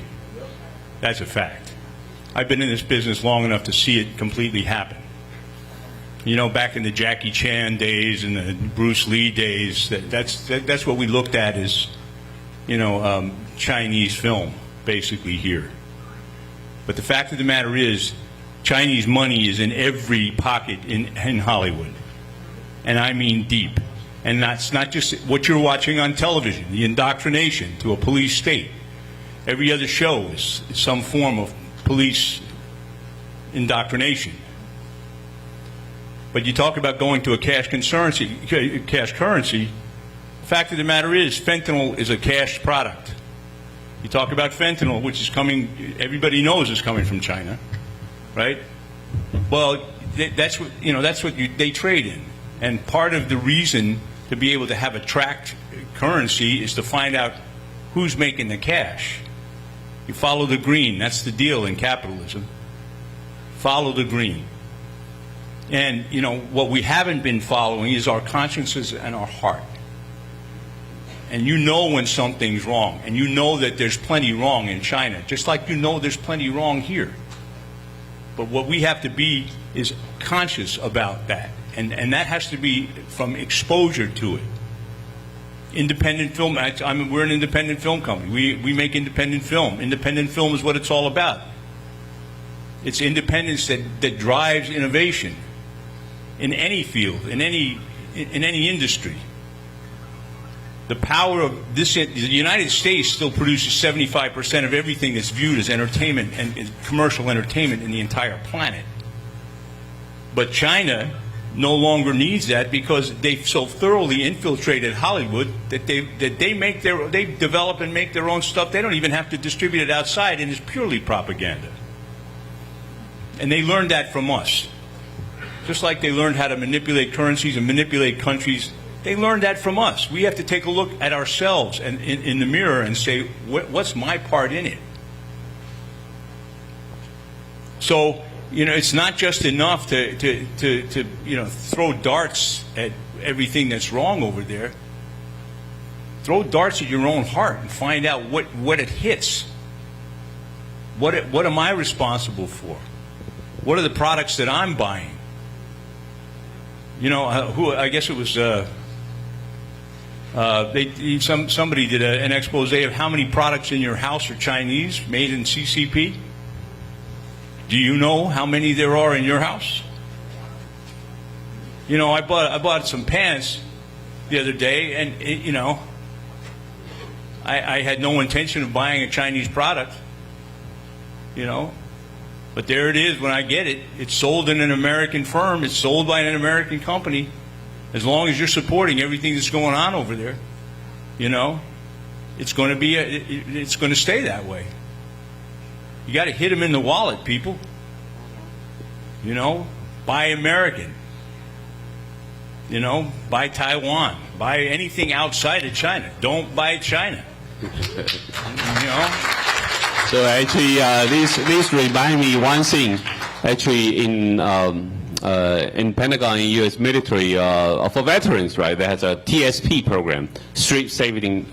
That's a fact. I've been in this business long enough to see it completely happen. Back in the Jackie Chan days and the Bruce Lee days, that's what we looked at as, Chinese film, basically here. But the fact of the matter is, Chinese money is in every pocket in Hollywood. and I mean deep. And that's not just what you're watching on television, the indoctrination to a police state. Every other show is some form of police indoctrination. But you talk about going to a cash currency. The fact of the matter is, fentanyl is a cash product. You talk about fentanyl, which is coming, everybody knows is coming from China, right? Well, that's what they trade in. And part of the reason to be able to have a tracked currency is to find out who's making the cash. You follow the green. That's the deal in capitalism. Follow the green. And, what we haven't been following is our consciences and our heart. And you know when something's wrong. And you know that there's plenty wrong in China, just like you know there's plenty wrong here. But what we have to be is conscious about that. And that has to be from exposure to it. Independent film, we're an independent film company. We make independent film. Independent film is what it's all about. It's independence that drives innovation in any field, in any industry. The power of this, the United States still produces 75% of everything that's viewed as entertainment and commercial entertainment in the entire planet. But China no longer needs that because they've so thoroughly infiltrated Hollywood that they develop and make their own stuff. They don't even have to distribute it outside, and it's purely propaganda. And they learned that from us. Just like they learned how to manipulate currencies and manipulate countries, they learned that from us. We have to take a look at ourselves and in the mirror and say, what's my part in it? So, it's not just enough to throw darts at everything that's wrong over there. Throw darts at your own heart and find out what it hits. What am I responsible for? What are the products that I'm buying? I guess it was somebody did an expose of how many products in your house are Chinese, made in CCP. Do you know how many there are in your house? I bought some pants the other day, and I had no intention of buying a Chinese product. But there it is when I get it. It's sold in an American firm. It's sold by an American company. As long as you're supporting everything that's going on over there, it's going to stay that way. You got to hit them in the wallet, people. Buy American. Buy Taiwan. Buy anything outside of China. Don't buy China. So actually, this remind me one thing. Actually, in Pentagon, in U.S. military, for veterans, right? There has a TSP program, street saving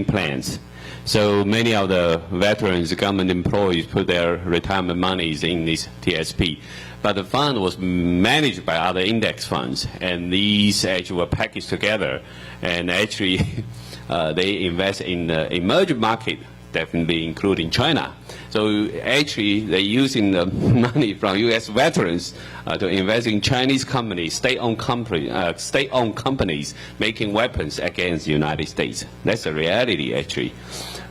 plans. So many of the veterans, government employees, put their retirement monies in this TSP. But the fund was managed by other index funds, and these actually were packaged together. And actually, they invest in the emerging market, definitely including China. So actually, they're using the money from U.S. veterans to invest in Chinese companies, state-owned companies making weapons against the United States. That's the reality, actually.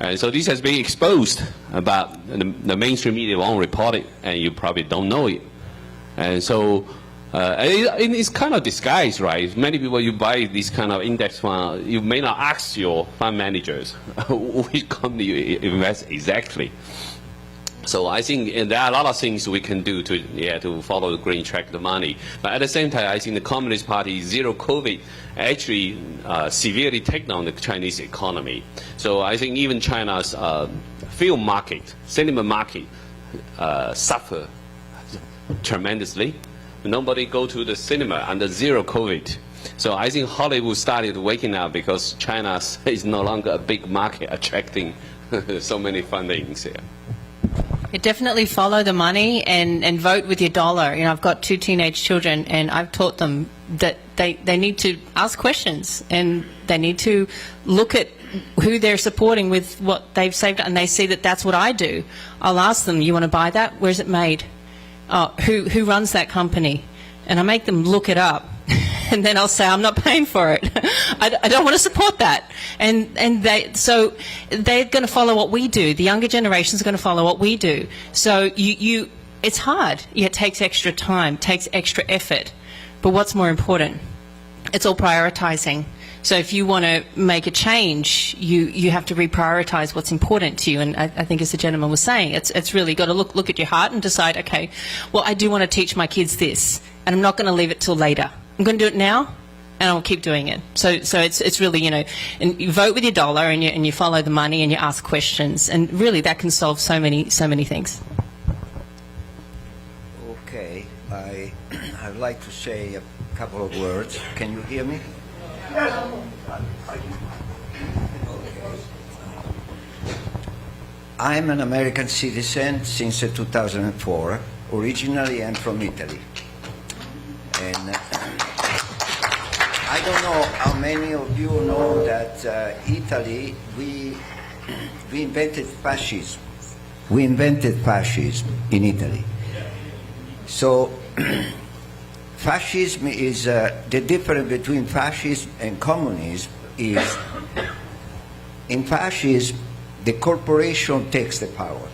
And so this has been exposed, but the mainstream media won't report it, and you probably don't know it. And so it's kind of disguised, right? Many people, you buy this kind of index fund, you may not ask your fund managers which company you invest exactly. So I think there are a lot of things we can do to follow the green track the money. But at the same time, I think the Communist Party zero COVID actually severely taken on the Chinese economy. So I think even China's film market, cinema market, suffer tremendously. Nobody go to the cinema under zero COVID. So I think Hollywood started waking up because China is no longer a big market attracting so many fundings here. Definitely follow the money and vote with your dollar. I've got 2 teenage children, and I've taught them that they need to ask questions, and they need to look at who they're supporting with what they've saved, and they see that that's what I do. I'll ask them, you want to buy that? Where's it made? Who runs that company? And I make them look it up, and then I'll say I'm not paying for it. I don't want to support that. And so they're going to follow what we do. The younger generations are going to follow what we do. So it's hard. Yeah, it takes extra time, takes extra effort. But what's more important? It's all prioritizing. So if you want to make a change, you have to reprioritize what's important to you. And I think, as the gentleman was saying, it's really got to look at your heart and decide, okay, well, I do want to teach my kids this, and I'm not going to leave it till later. I'm going to do it now, and I'll keep doing it. So it's really, and you vote with your dollar, and you follow the money, and you ask questions, and really that can solve so many things. Okay, I'd like to say a couple of words. Can you hear me? I'm an American citizen since 2004. Originally, I'm from Italy. And I don't know how many of you know that Italy, we invented fascism. We invented fascism in Italy. So fascism is, the difference between fascism and communism is, in fascism, the corporation takes the power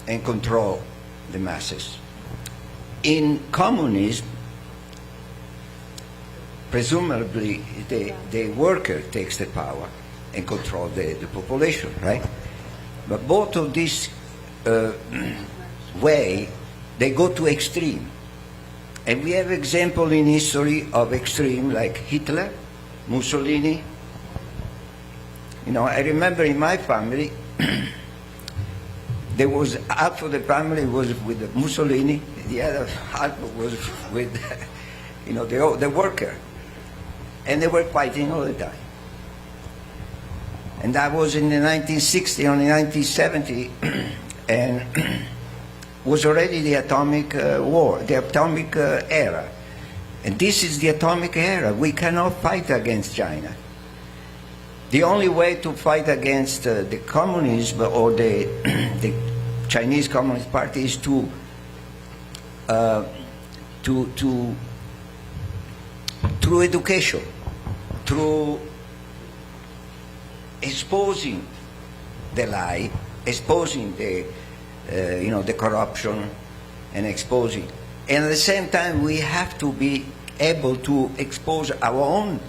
and control the masses. In communism, presumably the worker takes the power and control the population, right? But both of these way, they go to extreme. And we have example in history of extreme, like Hitler, Mussolini. I remember in my family, there was half of the family was with Mussolini, the other half was with, the worker. And they were fighting all the time. And that was in the 1960 or the 1970, and was already the atomic war, the atomic era. And this is the atomic era. We cannot fight against China. The only way to fight against the communism or the Chinese Communist Party is through education, through exposing the lie, exposing the corruption, and exposing. And at the same time, we have to be able to expose our own,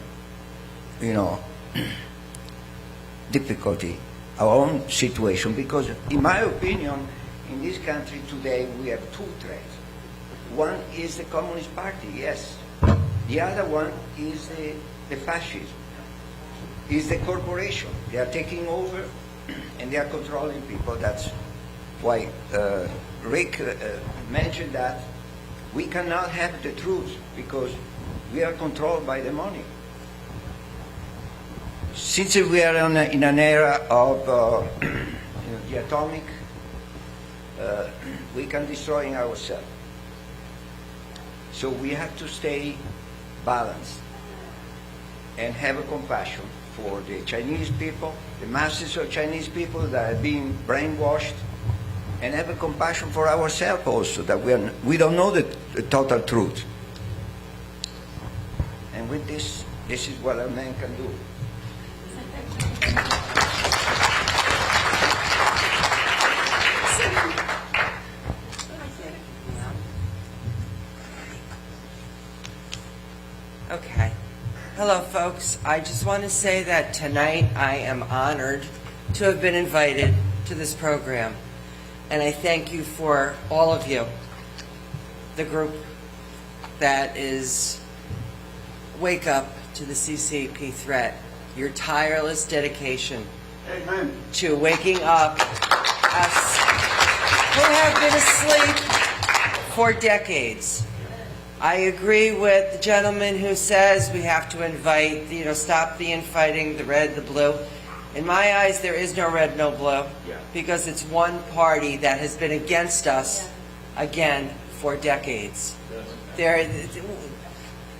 difficulty, our own situation, because in my opinion, in this country today, we have two threats. One is the Communist Party, yes. The other one is the fascism, is the corporation. They are taking over and they are controlling people. That's why Rick mentioned that we cannot have the truth because we are controlled by the money. Since we are in an era of the atomic, we can destroy ourselves. So we have to stay balanced and have a compassion for the Chinese people, the masses of Chinese people that are being brainwashed, and have a compassion for ourselves also, that we don't know the total truth. And with this is what a man can do. Okay. Hello, folks. I just want to say that tonight I am honored to have been invited to this program. And I thank you for all of you, the group that is Wake Up to the CCP Threat, your tireless dedication to waking up us who have been asleep for decades. I agree with the gentleman who says we have to invite, stop the infighting, the red, the blue. In my eyes, there is no red, no blue, because it's one party that has been against us, again, for decades.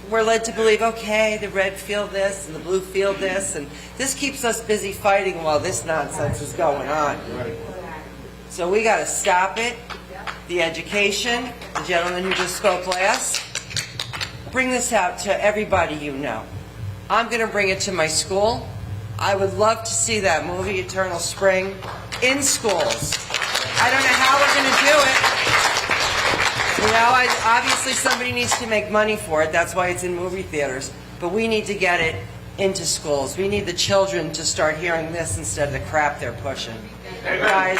We're led to believe, okay, the red feel this and the blue feel this, and this keeps us busy fighting while this nonsense is going on. So we got to stop it. The education, the gentleman who just spoke last, bring this out to everybody you know. I'm going to bring it to my school. I would love to see that movie, Eternal Spring, in schools. I don't know how we're going to do it. You know, obviously somebody needs to make money for it. That's why it's in movie theaters. But we need to get it into schools. We need the children to start hearing this instead of the crap they're pushing. Guys,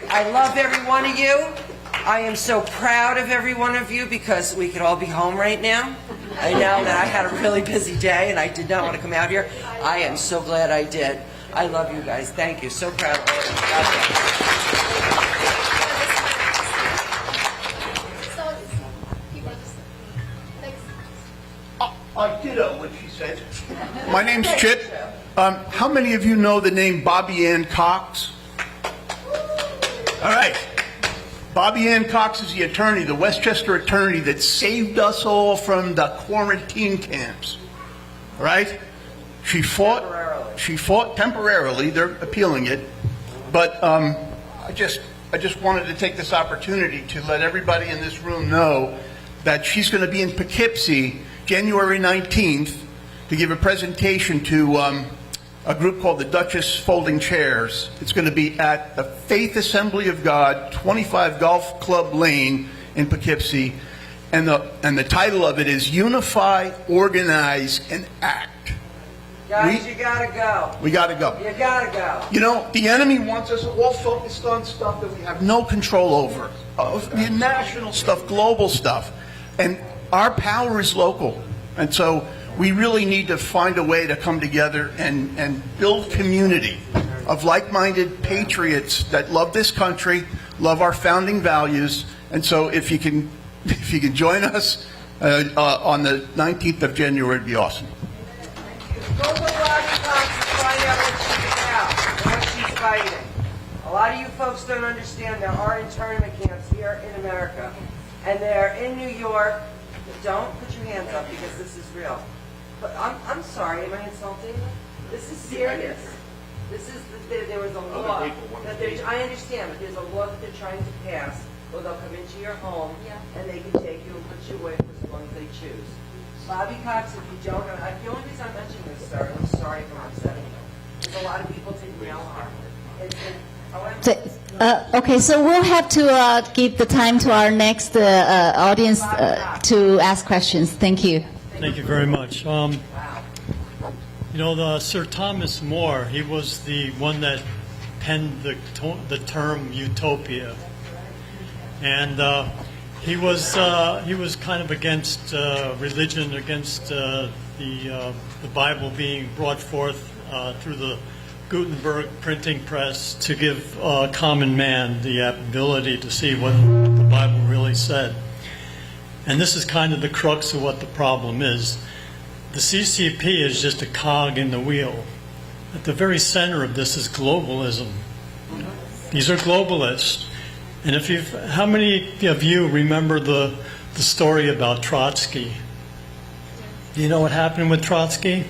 I love every one of you. I am so proud of every one of you because we could all be home right now. I know that I had a really busy day and I did not want to come out here. I am so glad I did. I love you guys. Thank you. So proud of all of you. God bless. I ditto what she said. My name's Chip. How many of you know the name Bobby Ann Cox? All right. Bobby Ann Cox is the attorney, the Westchester attorney that saved us all from the quarantine camps. All right? She fought temporarily. They're appealing it. But I just wanted to take this opportunity to let everybody in this room know that she's going to be in Poughkeepsie January 19th to give a presentation to a group called the Duchess Folding Chairs. It's going to be at the Faith Assembly of God, 25 Golf Club Lane in Poughkeepsie. And the title of it is Unify, Organize, and Act. Guys, you gotta go. We gotta go. You gotta go. You know, the enemy wants us all focused on stuff that we have no control over. The national stuff, global stuff. And our power is local. And so we really need to find a way to come together and build community of like-minded patriots that love this country, love our founding values. And so if you can join us on the 19th of January, it'd be awesome. Go to Bobby Cox and find out what she's about and what she's fighting. A lot of you folks don't understand there are internment camps here in America. And they're in New York. Don't put your hands up because this is real. But I'm sorry, am I insulting you? This is serious. This is there was a law that I understand, but there's a law that they're trying to pass where they'll come into your home and they can take you and put you away for as long as they choose. Bobby Cox, if you don't know, the only reason I'm mentioning this, sir, I'm sorry if I'm upsetting you. There's a lot of people taking mail harm. Okay, so we'll have to give the time to our next audience to ask questions. Thank you. Thank you very much. You know, Sir Thomas More, he was the one that penned the term utopia, and he was kind of against religion, against the Bible being brought forth through the Gutenberg printing press to give common man the ability to see what the Bible really said. And this is kind of the crux of what the problem is. The CCP is just a cog in the wheel. At the very center of this is globalism. These are globalists. And how many of you remember the story about Trotsky? Do you know what happened with Trotsky?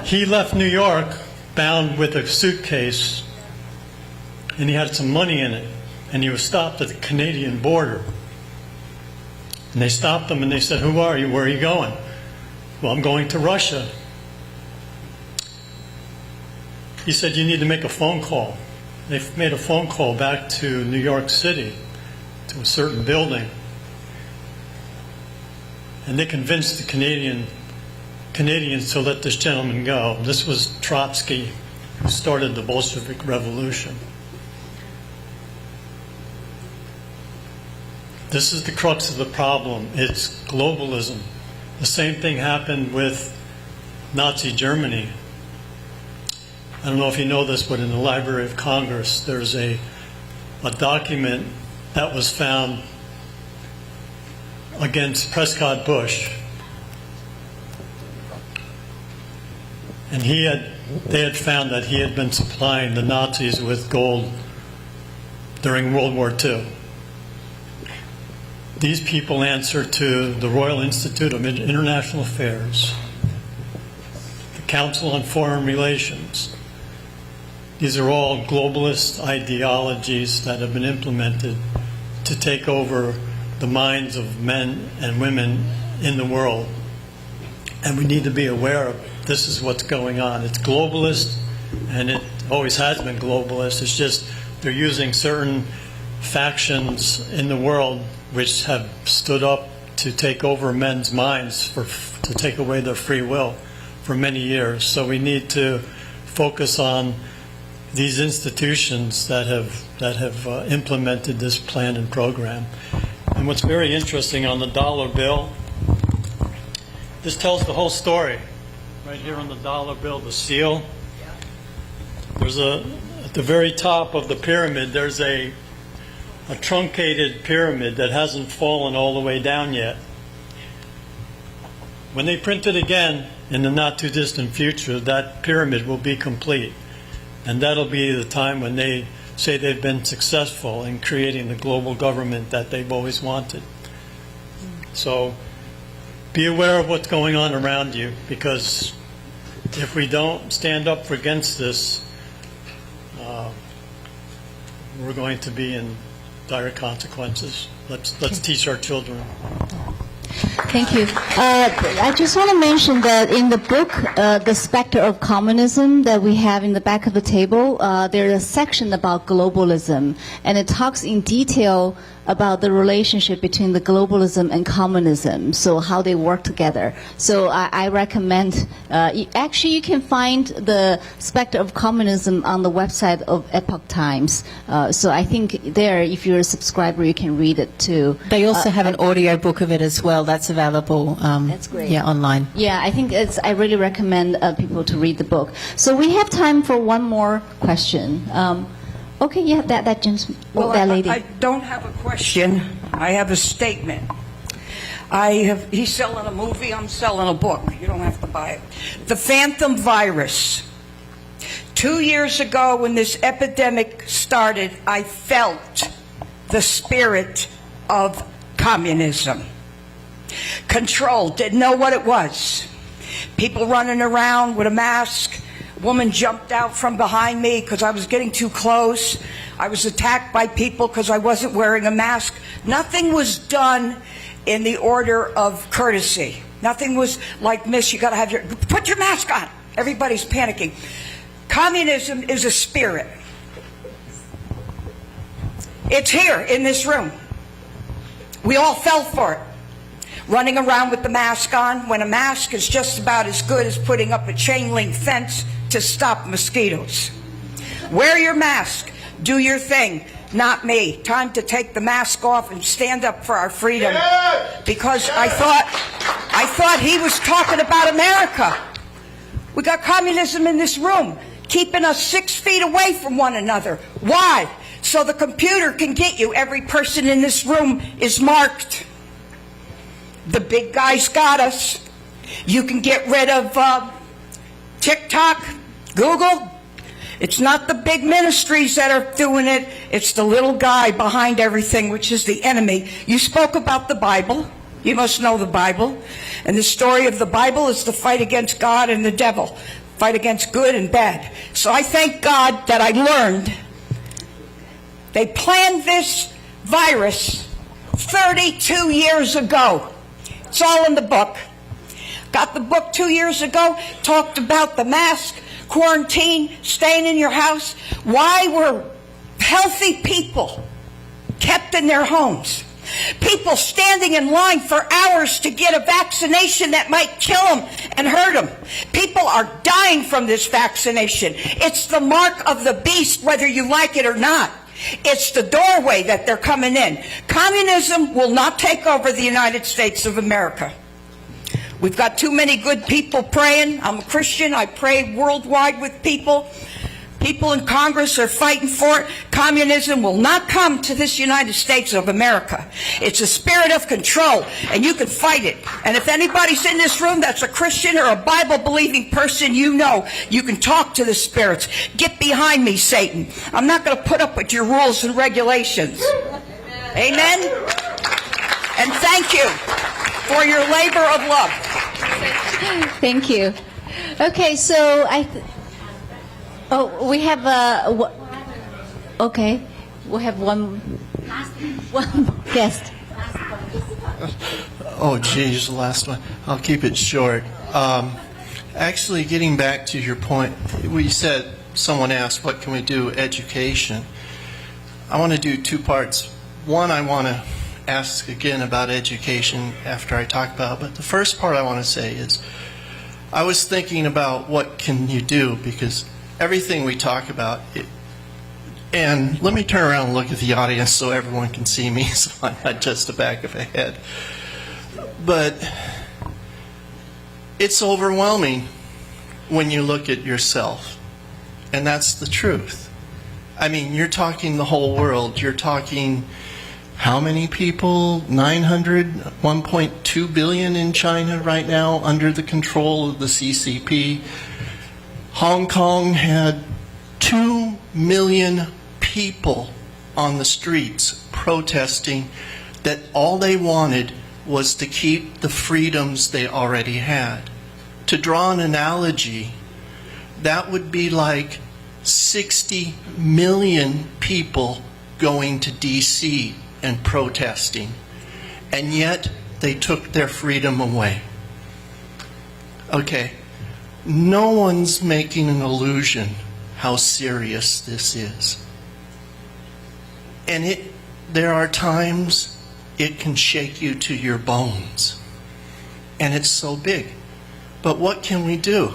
He left New York bound with a suitcase, and he had some money in it, and he was stopped at the Canadian border. And they stopped him and they said, "Who are you? Where are you going?" "Well, I'm going to Russia." He said, "You need to make a phone call." They made a phone call back to New York City, to a certain building. And they convinced the Canadians to let this gentleman go. This was Trotsky, who started the Bolshevik Revolution. This is the crux of the problem. It's globalism. The same thing happened with Nazi Germany. I don't know if you know this, but in the Library of Congress, there's a document that was found against Prescott Bush. And they had found that he had been supplying the Nazis with gold during World War II. These people answer to the Royal Institute of International Affairs, the Council on Foreign Relations. These are all globalist ideologies that have been implemented to take over the minds of men and women in the world. And we need to be aware of this is what's going on. It's globalist, and it always has been globalist. It's just they're using certain factions in the world which have stood up to take over men's minds, to take away their free will for many years. So we need to focus on these institutions that have implemented this plan and program. And what's very interesting on the dollar bill, this tells the whole story. Right here on the dollar bill, the seal. There's at the very top of the pyramid, there's a truncated pyramid that hasn't fallen all the way down yet. When they print it again in the not too distant future, that pyramid will be complete. And that'll be the time when they say they've been successful in creating the global government that they've always wanted. So be aware of what's going on around you, because if we don't stand up against this, we're going to be in dire consequences. Let's teach our children. Thank you. I just want to mention that in the book, The Specter of Communism, that we have in the back of the table, there's a section about globalism, and it talks in detail about the relationship between the globalism and communism, so how they work together. So I recommend, actually you can find the Specter of Communism on the website of Epoch Times. So I think there, if you're a subscriber, you can read it too. They also have an audio book of it as well. That's available That's great. Yeah, online. Yeah, I think I really recommend people to read the book. So we have time for one more question. Okay, yeah, that gentleman, that lady. I don't have a question. I have a statement. He's selling a movie, I'm selling a book. You don't have to buy it. The Phantom Virus. 2 years ago when this epidemic started, I felt the spirit of communism. Control, didn't know what it was. People running around with a mask. Woman jumped out from behind me because I was getting too close. I was attacked by people because I wasn't wearing a mask. Nothing was done in the order of courtesy. Nothing was like, miss, you got to have put your mask on. Everybody's panicking. Communism is a spirit. It's here in this room. We all fell for it. Running around with the mask on, when a mask is just about as good as putting up a chain link fence to stop mosquitoes. Wear your mask. Do your thing. Not me. Time to take the mask off and stand up for our freedom. Because I thought he was talking about America. We got communism in this room, keeping us 6 feet away from one another. Why? So the computer can get you. Every person in this room is marked. The big guys got us. You can get rid of TikTok, Google. It's not the big ministries that are doing it. It's the little guy behind everything, which is the enemy. You spoke about the Bible. You must know the Bible. And the story of the Bible is the fight against God and the devil. Fight against good and bad. So I thank God that I learned they planned this virus 32 years ago. It's all in the book. Got the book 2 years ago, talked about the mask, quarantine, staying in your house. Why were healthy people kept in their homes? People standing in line for hours to get a vaccination that might kill them and hurt them. People are dying from this vaccination. It's the mark of the beast, whether you like it or not. It's the doorway that they're coming in. Communism will not take over the United States of America. We've got too many good people praying. I'm a Christian. I pray worldwide with people. People in Congress are fighting for it. Communism will not come to this United States of America. It's a spirit of control, and you can fight it. And if anybody's in this room that's a Christian or a Bible-believing person, you know you can talk to the spirits. Get behind me, Satan. I'm not going to put up with your rules and regulations. Amen? And thank you for your labor of love. Thank you. Okay, so we have okay. We have one guest. Oh, geez, the last one. I'll keep it short. Actually, getting back to your point, we said, someone asked, what can we do? Education. I want to do two parts. One, I want to ask again about education after I talk about it. But the first part I want to say is, I was thinking about what can you do, because everything we talk about, and let me turn around and look at the audience so everyone can see me, so I'm not just the back of a head. But it's overwhelming when you look at yourself, and that's the truth. I mean, you're talking the whole world. You're talking how many people? 1.2 billion in China right now under the control of the CCP. Hong Kong had 2 million people on the streets protesting that all they wanted was to keep the freedoms they already had. To draw an analogy, that would be like 60 million people going to D.C. and protesting, and yet they took their freedom away. Okay, no one's making an illusion how serious this is. And there are times it can shake you to your bones, and it's so big. But what can we do?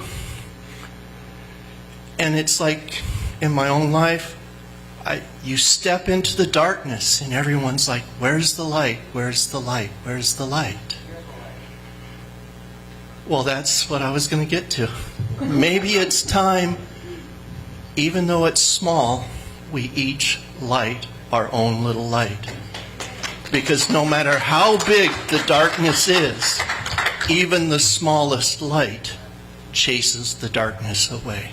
And it's like in my own life, you step into the darkness and everyone's like, where's the light? Where's the light? Where's the light? Well, that's what I was going to get to. Maybe it's time, even though it's small, we each light our own little light. Because no matter how big the darkness is, even the smallest light chases the darkness away.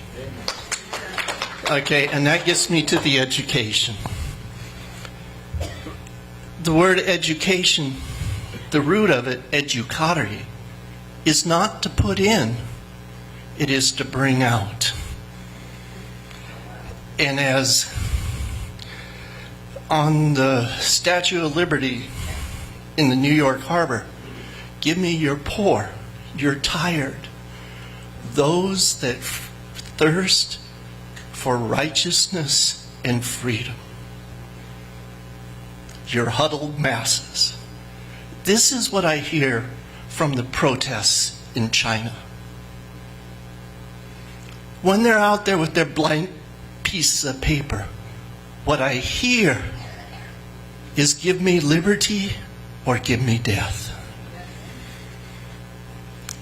Okay, and that gets me to the education. The word education, the root of it, educare, is not to put in, it is to bring out. And as on the Statue of Liberty in the New York Harbor, give me your poor, your tired, those that thirst for righteousness and freedom. Your huddled masses. This is what I hear from the protests in China. When they're out there with their blank pieces of paper, what I hear is give me liberty or give me death.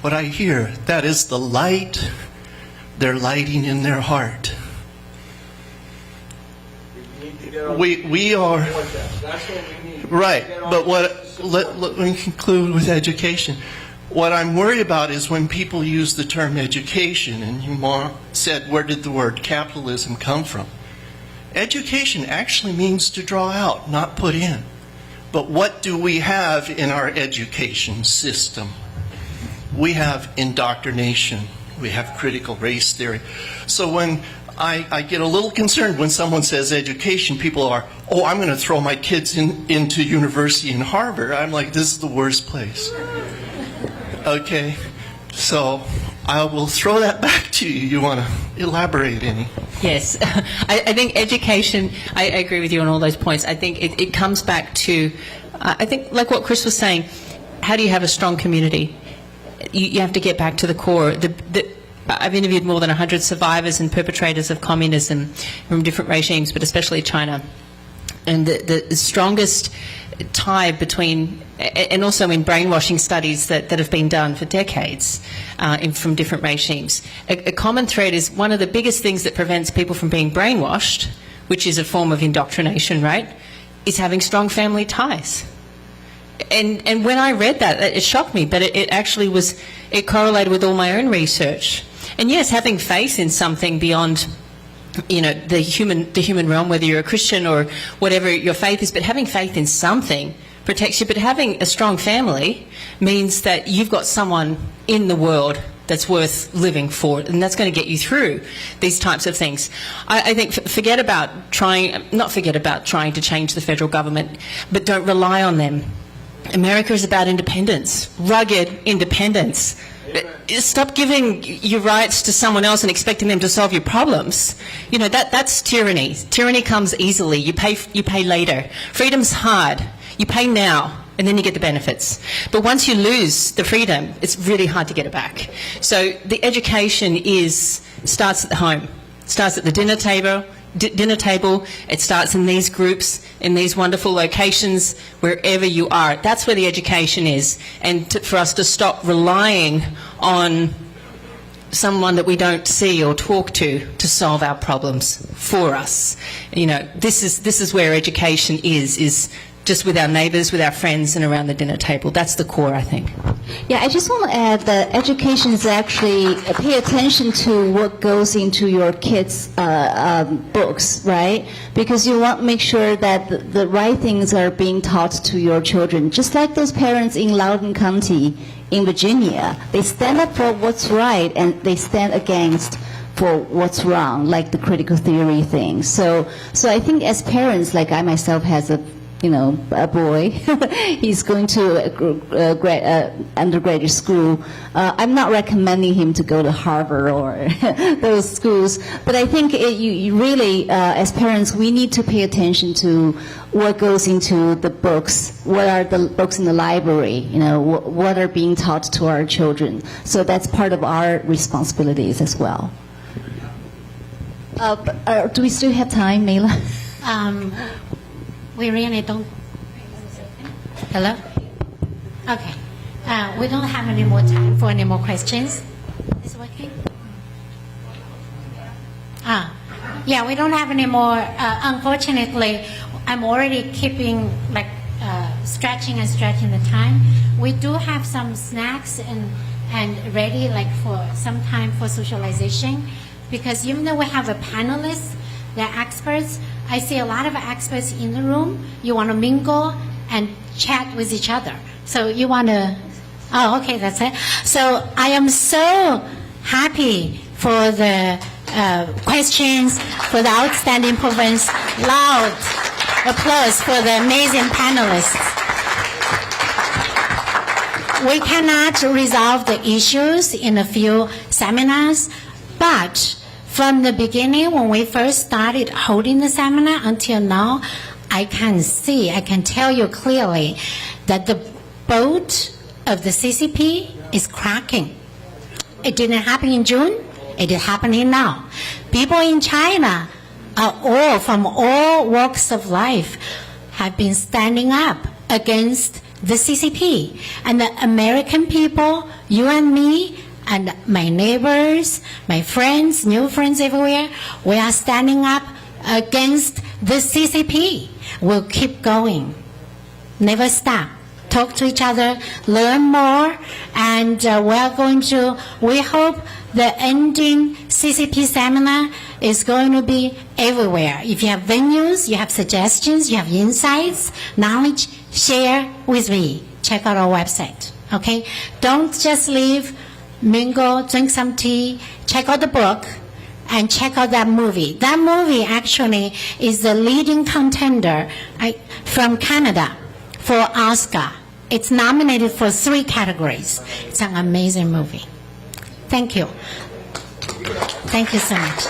What I hear, that is the light they're lighting in their heart. We are right, but let me conclude with education. What I'm worried about is when people use the term education, and you said, where did the word capitalism come from? Education actually means to draw out, not put in. But what do we have in our education system? We have indoctrination. We have critical race theory. So when I get a little concerned when someone says education, people are, oh, I'm going to throw my kids into university in Harvard. I'm like, this is the worst place. Okay, so I will throw that back to you. You want to elaborate any? Yes, I think education, I agree with you on all those points. I think it comes back to, I think like what Chris was saying, how do you have a strong community? You have to get back to the core. I've interviewed more than 100 survivors and perpetrators of communism from different regimes, but especially China. And the strongest tie between, and also in brainwashing studies that have been done for decades from different regimes, a common thread is one of the biggest things that prevents people from being brainwashed, which is a form of indoctrination, right, is having strong family ties. And when I read that, it shocked me, but it actually was, it correlated with all my own research. And yes, having faith in something beyond, you know, the human realm, whether you're a Christian or whatever your faith is, but having faith in something protects you. But having a strong family means that you've got someone in the world that's worth living for, and that's going to get you through these types of things. I think not forget about trying to change the federal government, but don't rely on them. America is about independence, rugged independence. Stop giving your rights to someone else and expecting them to solve your problems. You know, that's tyranny. Tyranny comes easily. You pay later. Freedom's hard. You pay now, and then you get the benefits. But once you lose the freedom, it's really hard to get it back. So the education starts at the home, starts at the dinner table. It starts in these groups, in these wonderful locations, wherever you are. That's where the education is. And for us to stop relying on someone that we don't see or talk to solve our problems for us. You know, this is where education is just with our neighbours, with our friends, and around the dinner table. That's the core, I think. Yeah, I just want to add that education is actually pay attention to what goes into your kids' books, right? Because you want to make sure that the right things are being taught to your children. Just like those parents in Loudoun County in Virginia, they stand up for what's right and they stand against for what's wrong, like the critical theory thing. So I think as parents, like I myself has a boy, he's going to undergraduate school. I'm not recommending him to go to Harvard or those schools, but I think you really, as parents, we need to pay attention to what goes into the books, what are the books in the library, what are being taught to our children. So that's part of our responsibilities as well. Do we still have time, Mela? We really don't. Hello? Okay. We don't have any more time for any more questions. Is it working? Yeah, we don't have any more. Unfortunately, I'm already keeping stretching the time. We do have some snacks and ready for some time for socialization, because even though we have a panelist, they're experts. I see a lot of experts in the room. You want to mingle and chat with each other. So you want to, okay, that's it. So I am so happy for the questions, for the outstanding performance. Loud applause for the amazing panelists. We cannot resolve the issues in a few seminars, but from the beginning, when we first started holding the seminar until now, I can tell you clearly that the boat of the CCP is cracking. It didn't happen in June, it is happening now. People in China are from all walks of life have been standing up against the CCP. And the American people, you and me, and my neighbors, my friends, new friends everywhere, we are standing up against the CCP. We'll keep going. Never stop. Talk to each other, learn more, and we hope the ending CCP seminar is going to be everywhere. If you have venues, you have suggestions, you have insights, knowledge, share with me. Check out our website, okay? Don't just leave, mingle, drink some tea, check out the book, and check out that movie. That movie actually is the leading contender from Canada for Oscar. It's nominated for 3 categories. It's an amazing movie. Thank you. Thank you so much.